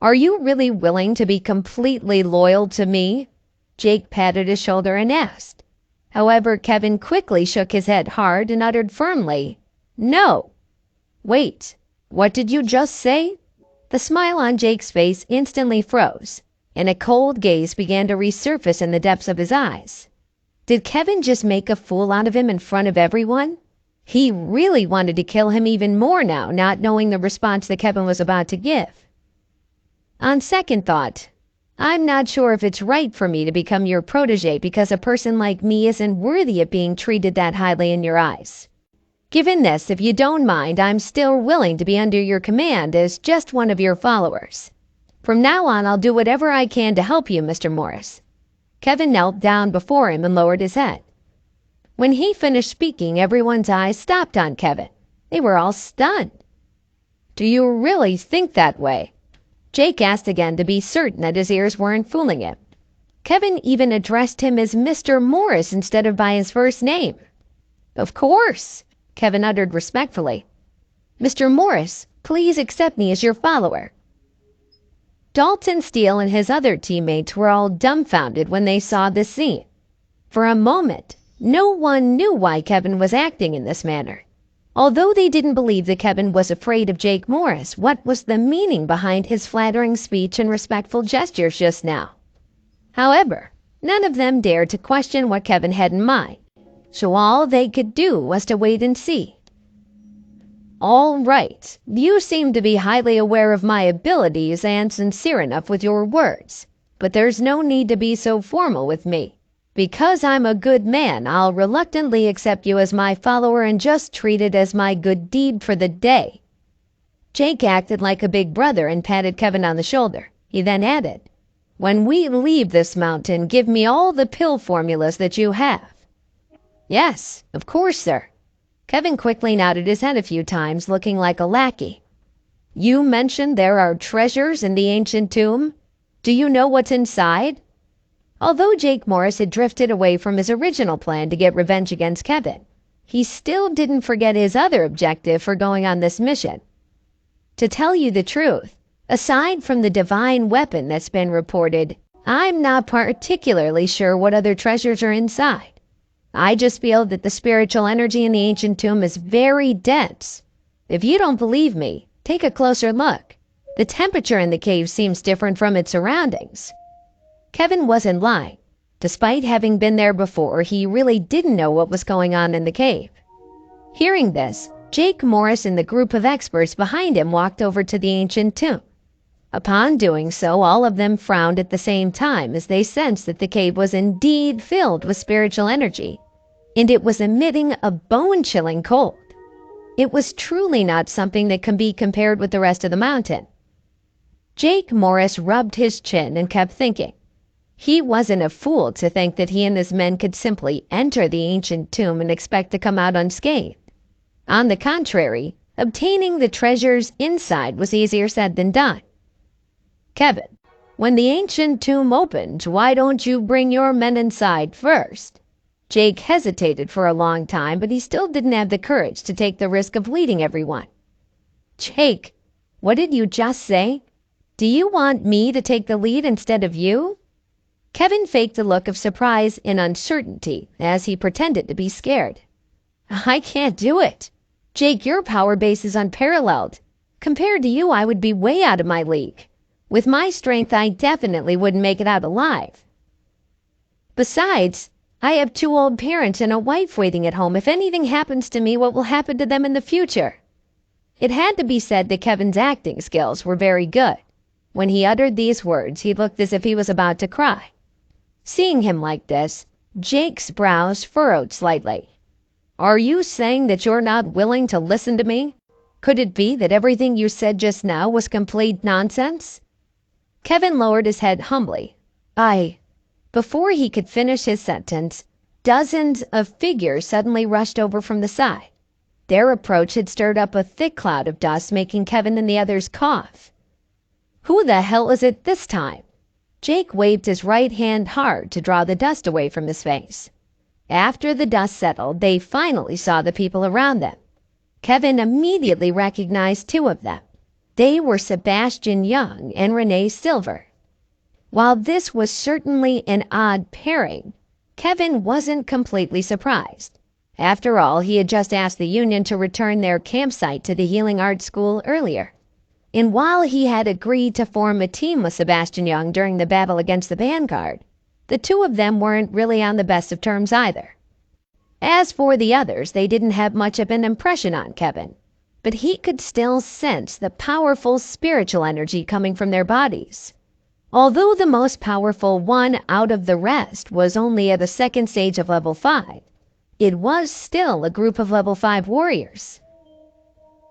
"Are you really willing to be completely loyal to me?" Jake patted his shoulder and asked. However, Kevin quickly shook his head hard and uttered firmly, "No." "Wait, what did you just say?" The smile on Jake's face instantly froze, and a cold gaze began to resurface in the depths of his eyes. Did Kevin just make a fool out of him in front of everyone? He really wanted to kill him even more now, not knowing the response that Kevin was about to give. On second thought, I'm not sure if it's right for me to become your protege because a person like me isn't worthy of being treated that highly in your eyes. Given this, if you don't mind, I'm still willing to be under your command as just one of your followers. From now on, I'll do whatever I can to help you, Mr. Morris." Kevin knelt down before him and lowered his head. When he finished speaking, everyone's eyes stopped on Kevin. They were all stunned. "Do you really think that way?" Jake asked again to be certain that his ears weren't fooling him. Kevin even addressed him as Mr. Morris instead of by his first name. "Of course," Kevin uttered respectfully. "Mr. Morris, please accept me as your follower." Dalton Steele and his other teammates were all dumbfounded when they saw this scene. For a moment, no one knew why Kevin was acting in this manner. Although they didn't believe that Kevin was afraid of Jake Morris, what was the meaning behind his flattering speech and respectful gestures just now? However, none of them dared to question what Kevin had in mind, so all they could do was to wait and see. "All right, you seem to be highly aware of my abilities and sincere enough with your words, but there's no need to be so formal with me. Because I'm a good man, I'll reluctantly accept you as my follower and just treat it as my good deed for the day." Jake acted like a big brother and patted Kevin on the shoulder. He then added, "When we leave this mountain, give me all the pill formulas that you have." "Yes, of course, sir." Kevin quickly nodded his head a few times, looking like a lackey. "You mentioned there are treasures in the ancient tomb. Do you know what's inside?" Although Jake Morris had drifted away from his original plan to get revenge against Kevin, he still didn't forget his other objective for going on this mission. "To tell you the truth, aside from the divine weapon that's been reported, I'm not particularly sure what other treasures are inside. I just feel that the spiritual energy in the ancient tomb is very dense. If you don't believe me, take a closer look. The temperature in the cave seems different from its surroundings." Kevin wasn't lying. Despite having been there before, he really didn't know what was going on in the cave. Hearing this, Jake Morris and the group of experts behind him walked over to the ancient tomb. Upon doing so, all of them frowned at the same time as they sensed that the cave was indeed filled with spiritual energy, and it was emitting a bone-chilling cold. It was truly not something that can be compared with the rest of the mountain. Jake Morris rubbed his chin and kept thinking. He wasn't a fool to think that he and his men could simply enter the ancient tomb and expect to come out unscathed. On the contrary, obtaining the treasures inside was easier said than done. "Kevin, when the ancient tomb opened, why don't you bring your men inside first?" Jake hesitated for a long time, but he still didn't have the courage to take the risk of leading everyone. "Jake, what did you just say? Do you want me to take the lead instead of you?" Kevin faked a look of surprise and uncertainty as he pretended to be scared. "I can't do it. Jake, your power base is unparalleled. Compared to you, I would be way out of my league. With my strength, I definitely wouldn't make it out alive. Besides, I have 2 old parents and a wife waiting at home. If anything happens to me, what will happen to them in the future?" It had to be said that Kevin's acting skills were very good. When he uttered these words, he looked as if he was about to cry. Seeing him like this, Jake's brows furrowed slightly. "Are you saying that you're not willing to listen to me? Could it be that everything you said just now was complete nonsense?" Kevin lowered his head humbly. Before he could finish his sentence, dozens of figures suddenly rushed over from the side. Their approach had stirred up a thick cloud of dust, making Kevin and the others cough. "Who the hell is it this time?" Jake waved his right hand hard to draw the dust away from his face. After the dust settled, they finally saw the people around them. Kevin immediately recognized 2 of them. They were Sebastian Young and Renee Silver. While this was certainly an odd pairing, Kevin wasn't completely surprised. After all, he had just asked the Union to return their campsite to the Healing Arts School earlier. And while he had agreed to form a team with Sebastian Young during the battle against the Vanguard, the 2 of them weren't really on the best of terms either. As for the others, they didn't have much of an impression on Kevin, but he could still sense the powerful spiritual energy coming from their bodies. Although the most powerful one out of the rest was only at the second stage of level 5, it was still a group of level 5 warriors.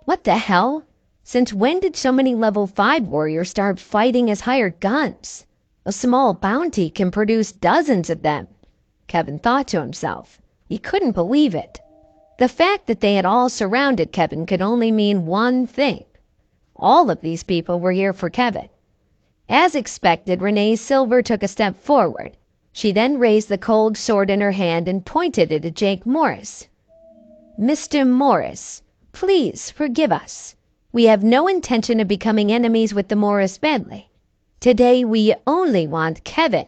What the hell? Since when did so many level 5 warriors start fighting as hired guns? A small bounty can produce dozens of them, Kevin thought to himself. He couldn't believe it. The fact that they had all surrounded Kevin could only mean one thing. All of these people were here for Kevin. As expected, Renee Silver took a step forward. She then raised the cold sword in her hand and pointed it at Jake Morris. "Mr. Morris, please forgive us. We have no intention of becoming enemies with the Morris family. Today we only want Kevin."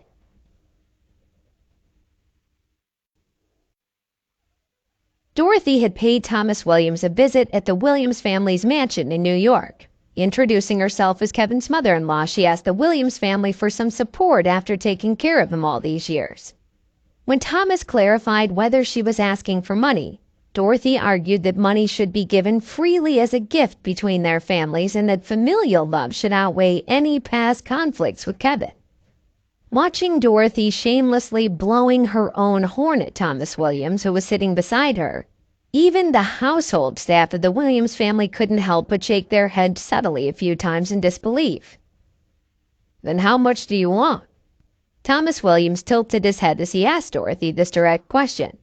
Dorothy had paid Thomas Williams a visit at the Williams family's mansion in New York. Introducing herself as Kevin's mother-in-law, she asked the Williams family for some support after taking care of him all these years. When Thomas clarified whether she was asking for money, Dorothy argued that money should be given freely as a gift between their families and that familial love should outweigh any past conflicts with Kevin. Watching Dorothy shamelessly blowing her own horn at Thomas Williams, who was sitting beside her, even the household staff of the Williams family couldn't help but shake their heads subtly a few times in disbelief. "Then how much do you want?" Thomas Williams tilted his head as he asked Dorothy this direct question.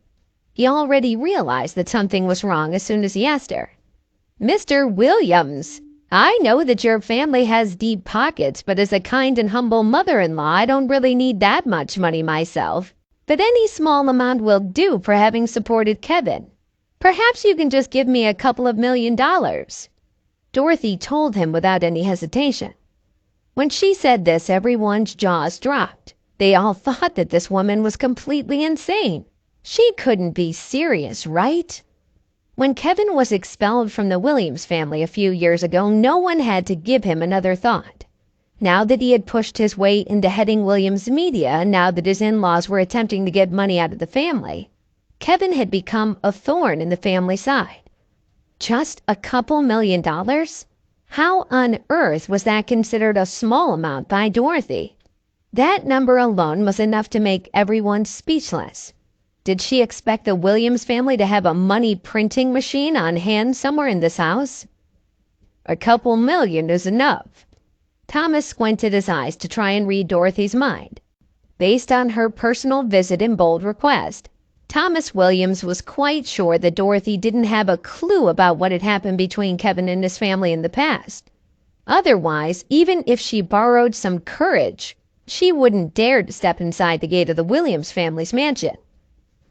He already realized that something was wrong as soon as he asked her. "Mr. Williams, I know that your family has deep pockets, but as a kind and humble mother-in-law, I don't really need that much money myself. But any small amount will do for having supported Kevin. Perhaps you can just give me a couple of $1,000,000. Dorothy told him without any hesitation. When she said this, everyone's jaws dropped. They all thought that this woman was completely insane. She couldn't be serious, right? When Kevin was expelled from the Williams family a few years ago, no one had to give him another thought. Now that he had pushed his way into heading Williams Media, and now that his in-laws were attempting to get money out of the family, Kevin had become a thorn in the family side. Just a couple $1,000,000? How on earth was that considered a small amount by Dorothy? That number alone was enough to make everyone speechless. Did she expect the Williams family to have a money printing machine on hand somewhere in this house? "A couple million is enough." Thomas squinted his eyes to try and read Dorothy's mind. Based on her personal visit and bold request, Thomas Williams was quite sure that Dorothy didn't have a clue about what had happened between Kevin and his family in the past. Otherwise, even if she borrowed some courage, she wouldn't dare to step inside the gate of the Williams family's mansion.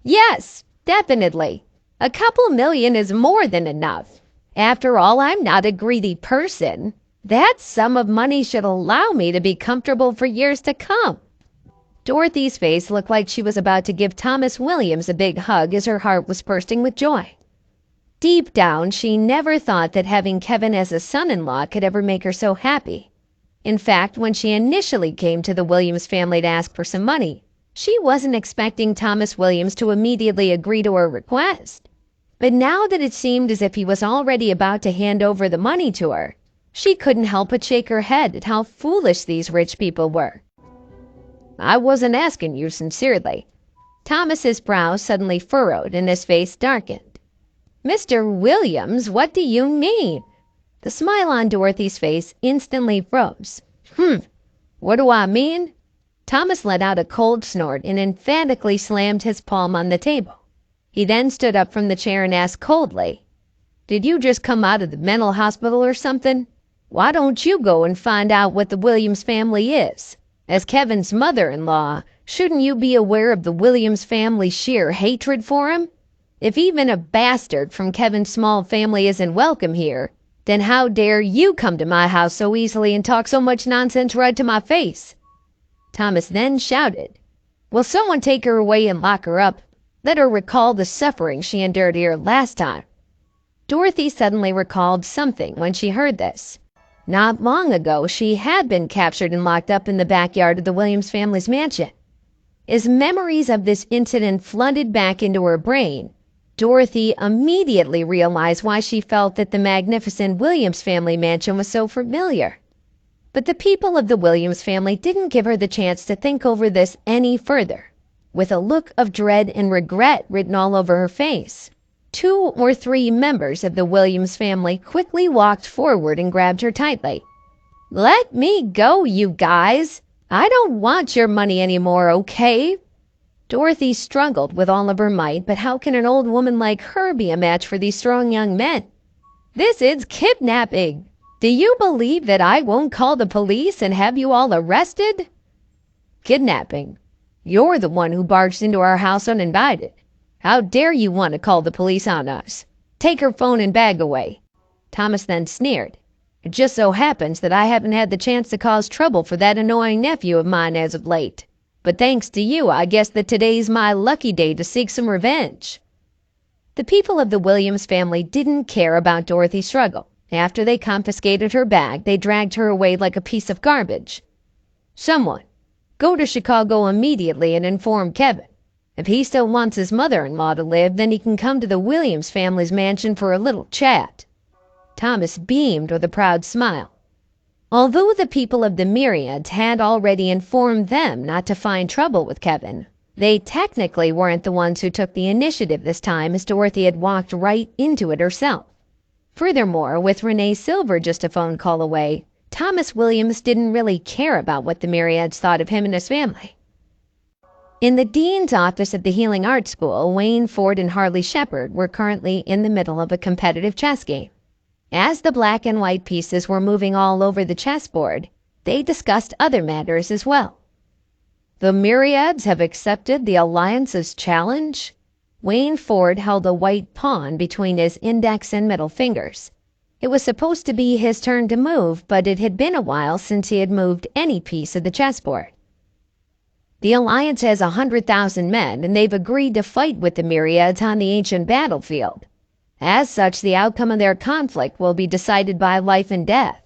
"Yes, definitely. A couple million is more than enough. After all, I'm not a greedy person. That sum of money should allow me to be comfortable for years to come." Dorothy's face looked like she was about to give Thomas Williams a big hug as her heart was bursting with joy. Deep down, she never thought that having Kevin as a son-in-law could ever make her so happy. In fact, when she initially came to the Williams family to ask for some money, she wasn't expecting Thomas Williams to immediately agree to her request. But now that it seemed as if he was already about to hand over the money to her, she couldn't help but shake her head at how foolish these rich people were. "I wasn't asking you sincerely." Thomas's brow suddenly furrowed and his face darkened. "Mr. Williams, what do you mean?" The smile on Dorothy's face instantly froze. What do I mean?" Thomas let out a cold snort and emphatically slammed his palm on the table. He then stood up from the chair and asked coldly, "Did you just come out of the mental hospital or something? Why don't you go and find out what the Williams family is? As Kevin's mother-in-law, shouldn't you be aware of the Williams family's sheer hatred for him? If even a bastard from Kevin's small family isn't welcome here, then how dare you come to my house so easily and talk so much nonsense right to my face?" Thomas then shouted, "Will someone take her away and lock her up? Let her recall the suffering she endured here last time." Dorothy suddenly recalled something when she heard this. Not long ago, she had been captured and locked up in the backyard of the Williams family's mansion. As memories of this incident flooded back into her brain, Dorothy immediately realized why she felt that the magnificent Williams family mansion was so familiar. But the people of the Williams family didn't give her the chance to think over this any further. With a look of dread and regret written all over her face, 2 or 3 members of the Williams family quickly walked forward and grabbed her tightly. "Let me go, you guys! I don't want your money anymore, okay?" Dorothy struggled with all of her might, but how can an old woman like her be a match for these strong young men? "This is kidnapping! Do you believe that I won't call the police and have you all arrested?" "Kidnapping? You're the one who barged into our house uninvited. How dare you want to call the police on us? Take her phone and bag away." Thomas then sneered. "It just so happens that I haven't had the chance to cause trouble for that annoying nephew of mine as of late. But thanks to you, I guess that today's my lucky day to seek some revenge." The people of the Williams family didn't care about Dorothy's struggle. After they confiscated her bag, they dragged her away like a piece of garbage. "Someone, go to Chicago immediately and inform Kevin. If he still wants his mother-in-law to live, then he can come to the Williams family's mansion for a little chat." Thomas beamed with a proud smile. Although the people of the Myriads had already informed them not to find trouble with Kevin, they technically weren't the ones who took the initiative this time, as Dorothy had walked right into it herself. Furthermore, with Renee Silver just a phone call away, Thomas Williams didn't really care about what the Myriads thought of him and his family. In the dean's office of the Healing Arts School, Wayne Ford and Harley Shepard were currently in the middle of a competitive chess game. As the black and white pieces were moving all over the chessboard, they discussed other matters as well. "The Myriads have accepted the Alliance's challenge?" Wayne Ford held a white pawn between his index and middle fingers. It was supposed to be his turn to move, but it had been a while since he had moved any piece of the chessboard. "The Alliance has 100,000 men, and they've agreed to fight with the Myriads on the ancient battlefield. As such, the outcome of their conflict will be decided by life and death."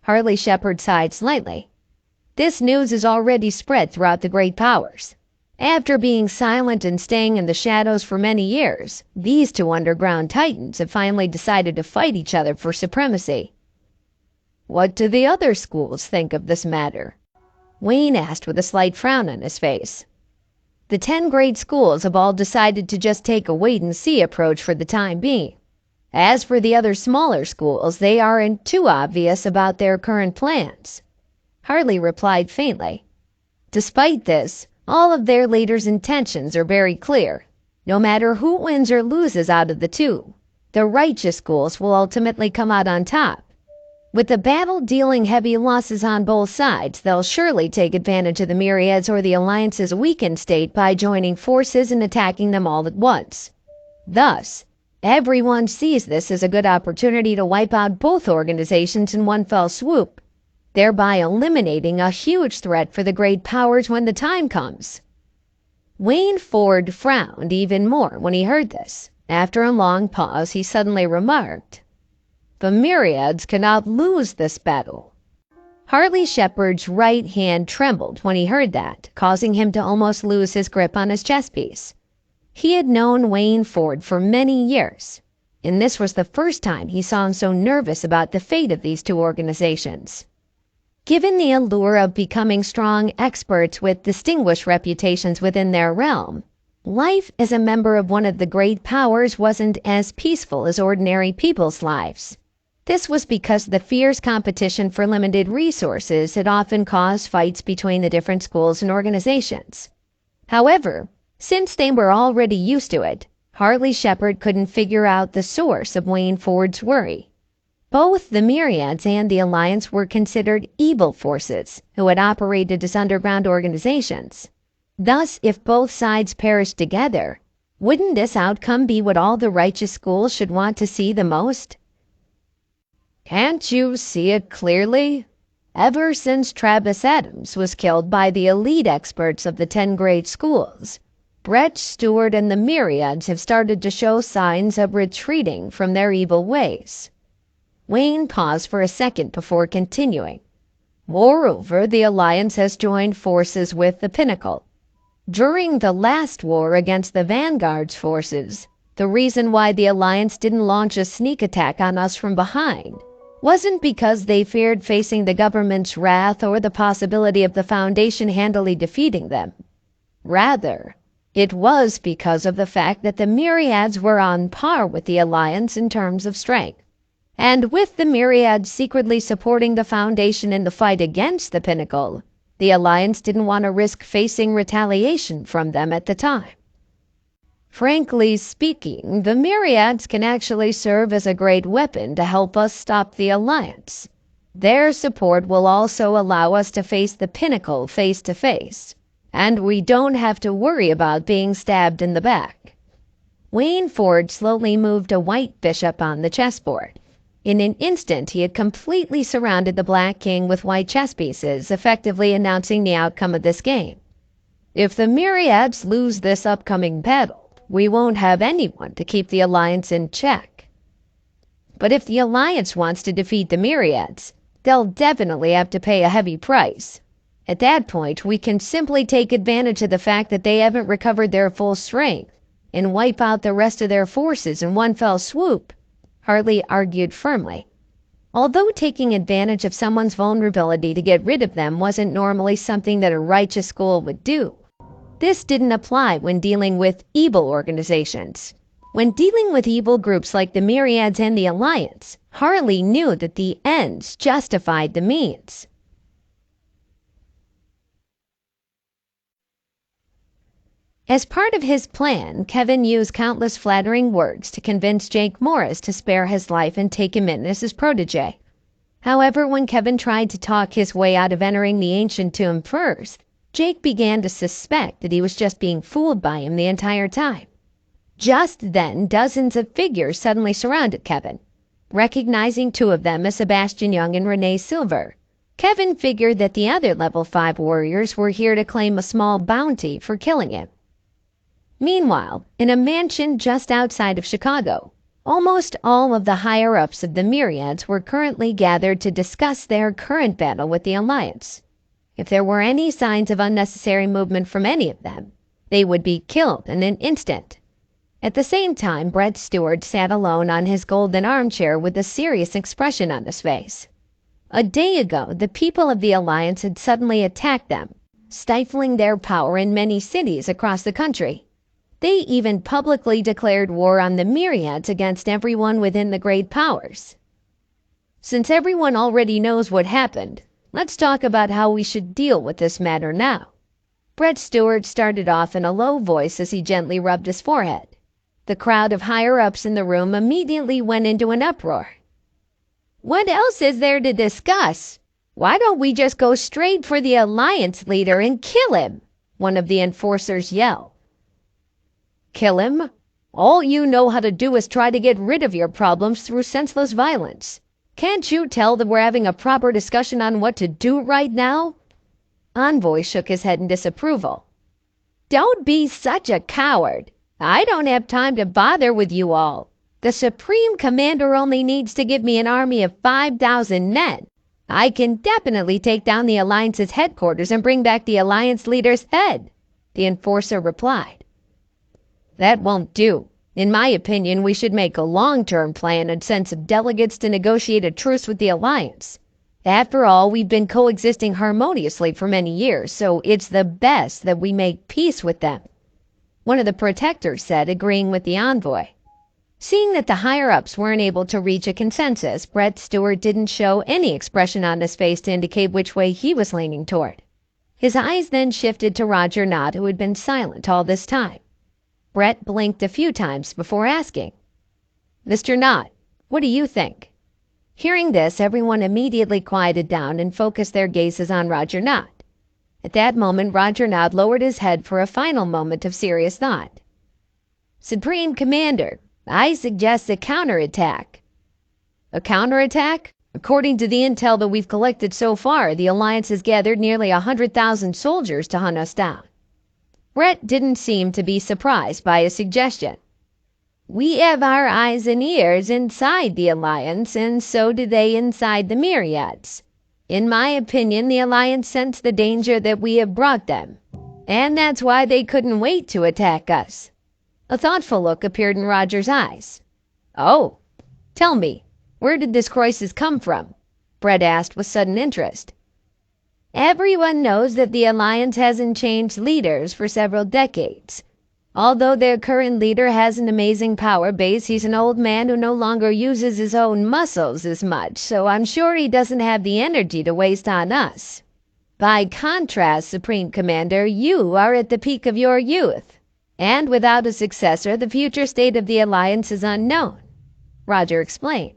Harley Shepard sighed slightly. "This news is already spread throughout the great powers. After being silent and staying in the shadows for many years, these 2 underground titans have finally decided to fight each other for supremacy." "What do the other schools think of this matter?" Wayne asked with a slight frown on his face. "The 10 great schools have all decided to just take a wait-and-see approach for the time being. As for the other smaller schools, they aren't too obvious about their current plans." Harley replied faintly. "Despite this, all of their leaders' intentions are very clear. No matter who wins or loses out of the 2, the righteous schools will ultimately come out on top. With the battle dealing heavy losses on both sides, they'll surely take advantage of the Myriads or the Alliance's weakened state by joining forces and attacking them all at once. Thus, everyone sees this as a good opportunity to wipe out both organizations in one fell swoop, thereby eliminating a huge threat for the great powers when the time comes." Wayne Ford frowned even more when he heard this. After a long pause, he suddenly remarked, "The Myriads cannot lose this battle." Harley Shepard's right hand trembled when he heard that, causing him to almost lose his grip on his chess piece. He had known Wayne Ford for many years, and this was the first time he saw him so nervous about the fate of these 2 organizations. Given the allure of becoming strong experts with distinguished reputations within their realm, life as a member of one of the great powers wasn't as peaceful as ordinary people's lives. This was because the fierce competition for limited resources had often caused fights between the different schools and organizations. However, since they were already used to it, Harley Shepard couldn't figure out the source of Wayne Ford's worry. Both the Myriads and the Alliance were considered evil forces who had operated as underground organizations. Thus, if both sides perished together, wouldn't this outcome be what all the righteous schools should want to see the most? "Can't you see it clearly? Ever since Travis Adams was killed by the elite experts of the 10 great schools, Brett Stewart and the Myriads have started to show signs of retreating from their evil ways." Wayne paused for a second before continuing. "Moreover, the Alliance has joined forces with the Pinnacle. During the last war against the Vanguard's forces, The reason why the Alliance didn't launch a sneak attack on us from behind wasn't because they feared facing the government's wrath or the possibility of the Foundation handily defeating them. Rather, it was because of the fact that the Myriads were on par with the Alliance in terms of strength. And with the Myriads secretly supporting the Foundation in the fight against the Pinnacle, the Alliance didn't want to risk facing retaliation from them at the time. Frankly speaking, the Myriads can actually serve as a great weapon to help us stop the Alliance. Their support will also allow us to face the Pinnacle face to face, and we don't have to worry about being stabbed in the back. Wayne Ford slowly moved a white bishop on the chessboard. In an instant, he had completely surrounded the Black King with white chess pieces, effectively announcing the outcome of this game. If the Myriads lose this upcoming battle, we won't have anyone to keep the Alliance in check. But if the Alliance wants to defeat the Myriads, they'll definitely have to pay a heavy price. At that point, we can simply take advantage of the fact that they haven't recovered their full strength and wipe out the rest of their forces in one fell swoop, Hartley argued firmly. Although taking advantage of someone's vulnerability to get rid of them wasn't normally something that a righteous school would do, this didn't apply when dealing with evil organizations. When dealing with evil groups like the Myriads and the Alliance, Hartley knew that the ends justified the means. As part of his plan, Kevin used countless flattering words to convince Jake Morris to spare his life and take him in as his protege. However, when Kevin tried to talk his way out of entering the ancient tomb first, Jake began to suspect that he was just being fooled by him the entire time. Just then, dozens of figures suddenly surrounded Kevin. Recognizing two of them as Sebastian Young and Renee Silver, Kevin figured that the other level 5 warriors were here to claim a small bounty for killing him. Meanwhile, in a mansion just outside of Chicago, almost all of the higher-ups of the Myriads were currently gathered to discuss their current battle with the Alliance. If there were any signs of unnecessary movement from any of them, they would be killed in an instant. At the same time, Brett Stewart sat alone on his golden armchair with a serious expression on his face. A day ago, the people of the Alliance had suddenly attacked them, stifling their power in many cities across the country. They even publicly declared war on the Myriads against everyone within the Great Powers. Since everyone already knows what happened, let's talk about how we should deal with this matter now. Brett Stewart started off in a low voice as he gently rubbed his forehead. The crowd of higher-ups in the room immediately went into an uproar. What else is there to discuss? Why don't we just go straight for the Alliance leader and kill him? One of the enforcers yelled. Kill him? All you know how to do is try to get rid of your problems through senseless violence. Can't you tell that we're having a proper discussion on what to do right now? Envoy shook his head in disapproval. Don't be such a coward. I don't have time to bother with you all. The Supreme Commander only needs to give me an army of 5,000 men. I can definitely take down the Alliance's headquarters and bring back the Alliance leader's head, the enforcer replied. That won't do. In my opinion, we should make a long-term plan and send some delegates to negotiate a truce with the Alliance. After all, we've been coexisting harmoniously for many years, so it's the best that we make peace with them, one of the protectors said, agreeing with the envoy. Seeing that the higher-ups weren't able to reach a consensus, Brett Stewart didn't show any expression on his face to indicate which way he was leaning toward. His eyes then shifted to Roger Knott, who had been silent all this time. Brett blinked a few times before asking, Mr. Knott, what do you think? Hearing this, everyone immediately quieted down and focused their gazes on Roger Knott. At that moment, Roger Knott lowered his head for a final moment of serious thought. Supreme Commander, I suggest a counterattack. A counterattack? According to the intel that we've collected so far, the Alliance has gathered nearly 100,000 soldiers to hunt us down. Brett didn't seem to be surprised by his suggestion. We have our eyes and ears inside the Alliance, and so do they inside the Myriads. In my opinion, the Alliance sensed the danger that we have brought them, and that's why they couldn't wait to attack us. A thoughtful look appeared in Roger's eyes. "Oh, tell me, where did this crisis come from?" Brett asked with sudden interest. "Everyone knows that the Alliance hasn't changed leaders for several decades. Although their current leader has an amazing power base, he's an old man who no longer uses his own muscles as much, so I'm sure he doesn't have the energy to waste on us. By contrast, Supreme Commander, you are at the peak of your youth, and without a successor, the future state of the Alliance is unknown," Roger explained.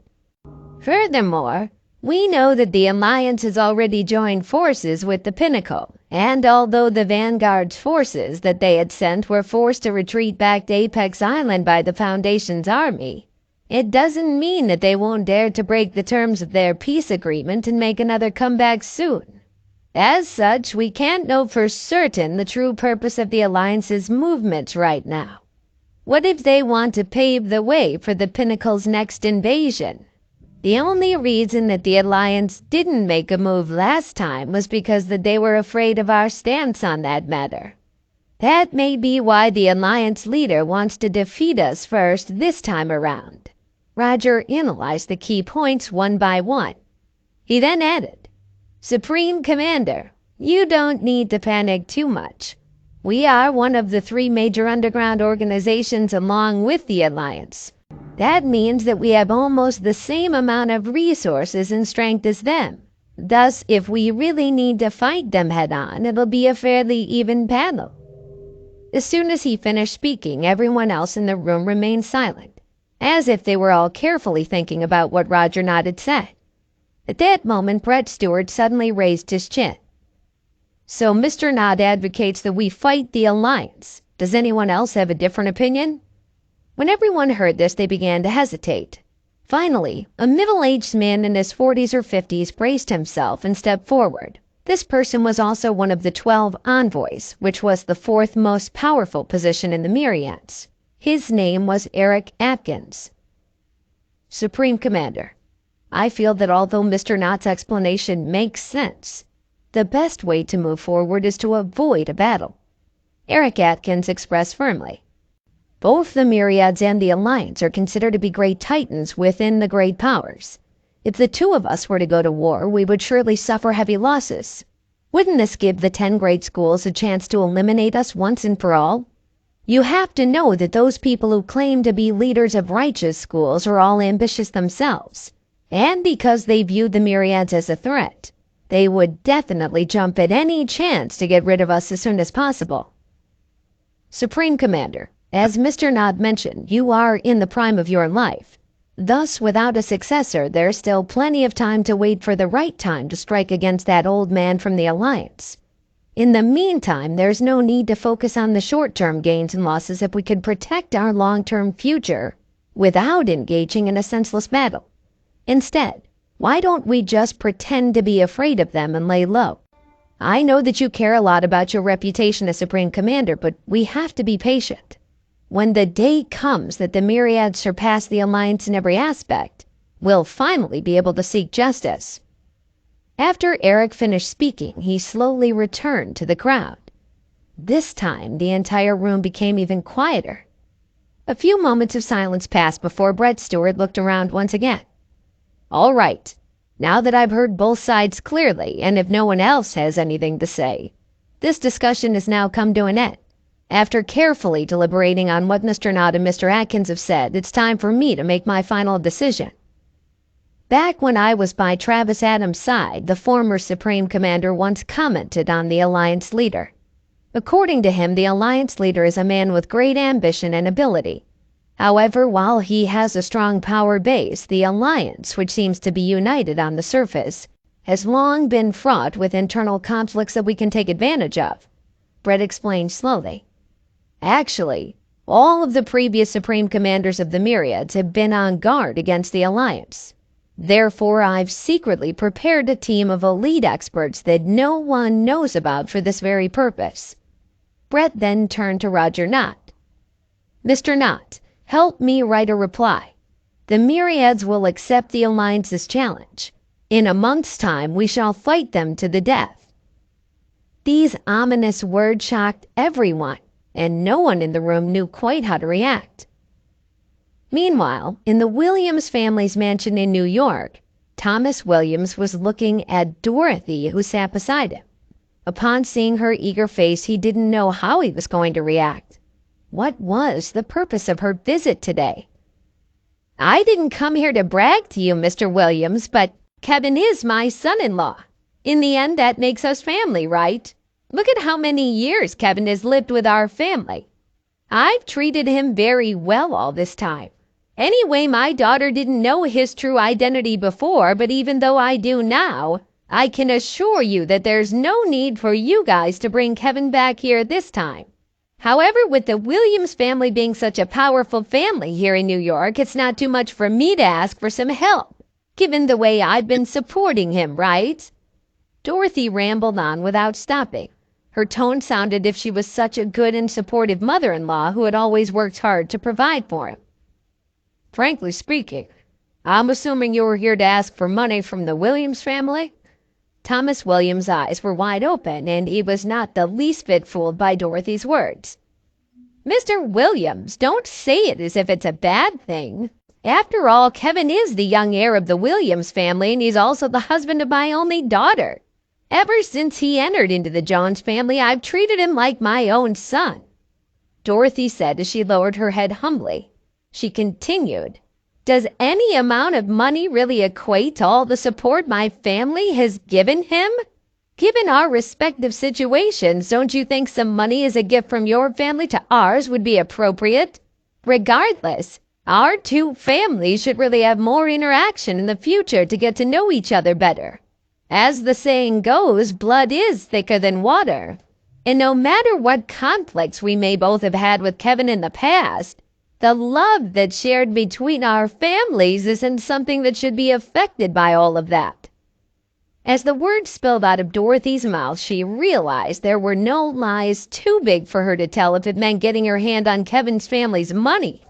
"Furthermore, we know that the Alliance has already joined forces with the Pinnacle, and although the Vanguard's forces that they had sent were forced to retreat back to Apex Island by the Foundation's army, it doesn't mean that they won't dare to break the terms of their peace agreement and make another comeback soon. As such, we can't know for certain the true purpose of the Alliance's movements right now. What if they want to pave the way for the Pinnacle's next invasion? The only reason that the Alliance didn't make a move last time was because that they were afraid of our stance on that matter. That may be why the Alliance leader wants to defeat us first this time around." Roger analyzed the key points one by one. He then added, "Supreme Commander, you don't need to panic too much. We are one of the 3 major underground organizations along with the Alliance. That means that we have almost the same amount of resources and strength as them. Thus, if we really need to fight them head-on, it'll be a fairly even battle." As soon as he finished speaking, everyone else in the room remained silent, as if they were all carefully thinking about what Roger Nott had said. At that moment, Brett Stewart suddenly raised his chin. "So Mr. Nott advocates that we fight the Alliance. Does anyone else have a different opinion?" When everyone heard this, they began to hesitate. Finally, a middle-aged man in his 40s or 50s braced himself and stepped forward. This person was also one of the 12 envoys, which was the 4th most powerful position in the Myriads. His name was Eric Atkins. "Supreme Commander, I feel that although Mr. Nott's explanation makes sense, the best way to move forward is to avoid a battle," Eric Atkins expressed firmly. "Both the Myriads and the Alliance are considered to be great titans within the great powers. If the 2 of us were to go to war, we would surely suffer heavy losses. Wouldn't this give the 10 great schools a chance to eliminate us once and for all? You have to know that those people who claim to be leaders of righteous schools are all ambitious themselves. And because they view the Myriads as a threat, they would definitely jump at any chance to get rid of us as soon as possible." "Supreme Commander, as Mr. Nott mentioned, you are in the prime of your life. Thus, without a successor, there's still plenty of time to wait for the right time to strike against that old man from the Alliance. In the meantime, there's no need to focus on the short-term gains and losses if we could protect our long-term future without engaging in a senseless battle. Instead, why don't we just pretend to be afraid of them and lay low? I know that you care a lot about your reputation as Supreme Commander, but we have to be patient. When the day comes that the Myriads surpass the Alliance in every aspect, we'll finally be able to seek justice." After Eric finished speaking, he slowly returned to the crowd. This time, the entire room became even quieter. A few moments of silence passed before Brett Stewart looked around once again. "All right, now that I've heard both sides clearly, and if no one else has anything to say, this discussion has now come to an end. After carefully deliberating on what Mr. Nott and Mr. Atkins have said, it's time for me to make my final decision. Back when I was by Travis Adams' side, the former Supreme Commander once commented on the Alliance leader. According to him, the Alliance leader is a man with great ambition and ability. However, while he has a strong power base, the Alliance, which seems to be united on the surface, has long been fraught with internal conflicts that we can take advantage of," Brett explained slowly. "Actually, all of the previous Supreme Commanders of the Myriads have been on guard against the Alliance. Therefore, I've secretly prepared a team of elite experts that no one knows about for this very purpose." Brett then turned to Roger Nott. "Mr. Nott, help me write a reply. The Myriads will accept the Alliance's challenge. In a month's time, we shall fight them to the death." These ominous words shocked everyone. and no one in the room knew quite how to react. Meanwhile, in the Williams family's mansion in New York, Thomas Williams was looking at Dorothy, who sat beside him. Upon seeing her eager face, he didn't know how he was going to react. What was the purpose of her visit today? "I didn't come here to brag to you, Mr. Williams, but Kevin is my son-in-law. In the end, that makes us family, right? Look at how many years Kevin has lived with our family. I've treated him very well all this time. Anyway, my daughter didn't know his true identity before, but even though I do now, I can assure you that there's no need for you guys to bring Kevin back here this time. However, with the Williams family being such a powerful family here in New York, it's not too much for me to ask for some help, given the way I've been supporting him, right?" Dorothy rambled on without stopping. Her tone sounded as if she was such a good and supportive mother-in-law who had always worked hard to provide for him. "Frankly speaking, I'm assuming you were here to ask for money from the Williams family?" Thomas Williams' eyes were wide open, and he was not the least bit fooled by Dorothy's words. "Mr. Williams, don't say it as if it's a bad thing. After all, Kevin is the young heir of the Williams family, and he's also the husband of my only daughter. Ever since he entered into the Jones family, I've treated him like my own son," Dorothy said as she lowered her head humbly. She continued, "Does any amount of money really equate to all the support my family has given him? Given our respective situations, don't you think some money as a gift from your family to ours would be appropriate? Regardless, our two families should really have more interaction in the future to get to know each other better. As the saying goes, blood is thicker than water. And no matter what conflicts we may both have had with Kevin in the past, the love that's shared between our families isn't something that should be affected by all of that." As the words spilled out of Dorothy's mouth, she realized there were no lies too big for her to tell if it meant getting her hand on Kevin's family's money.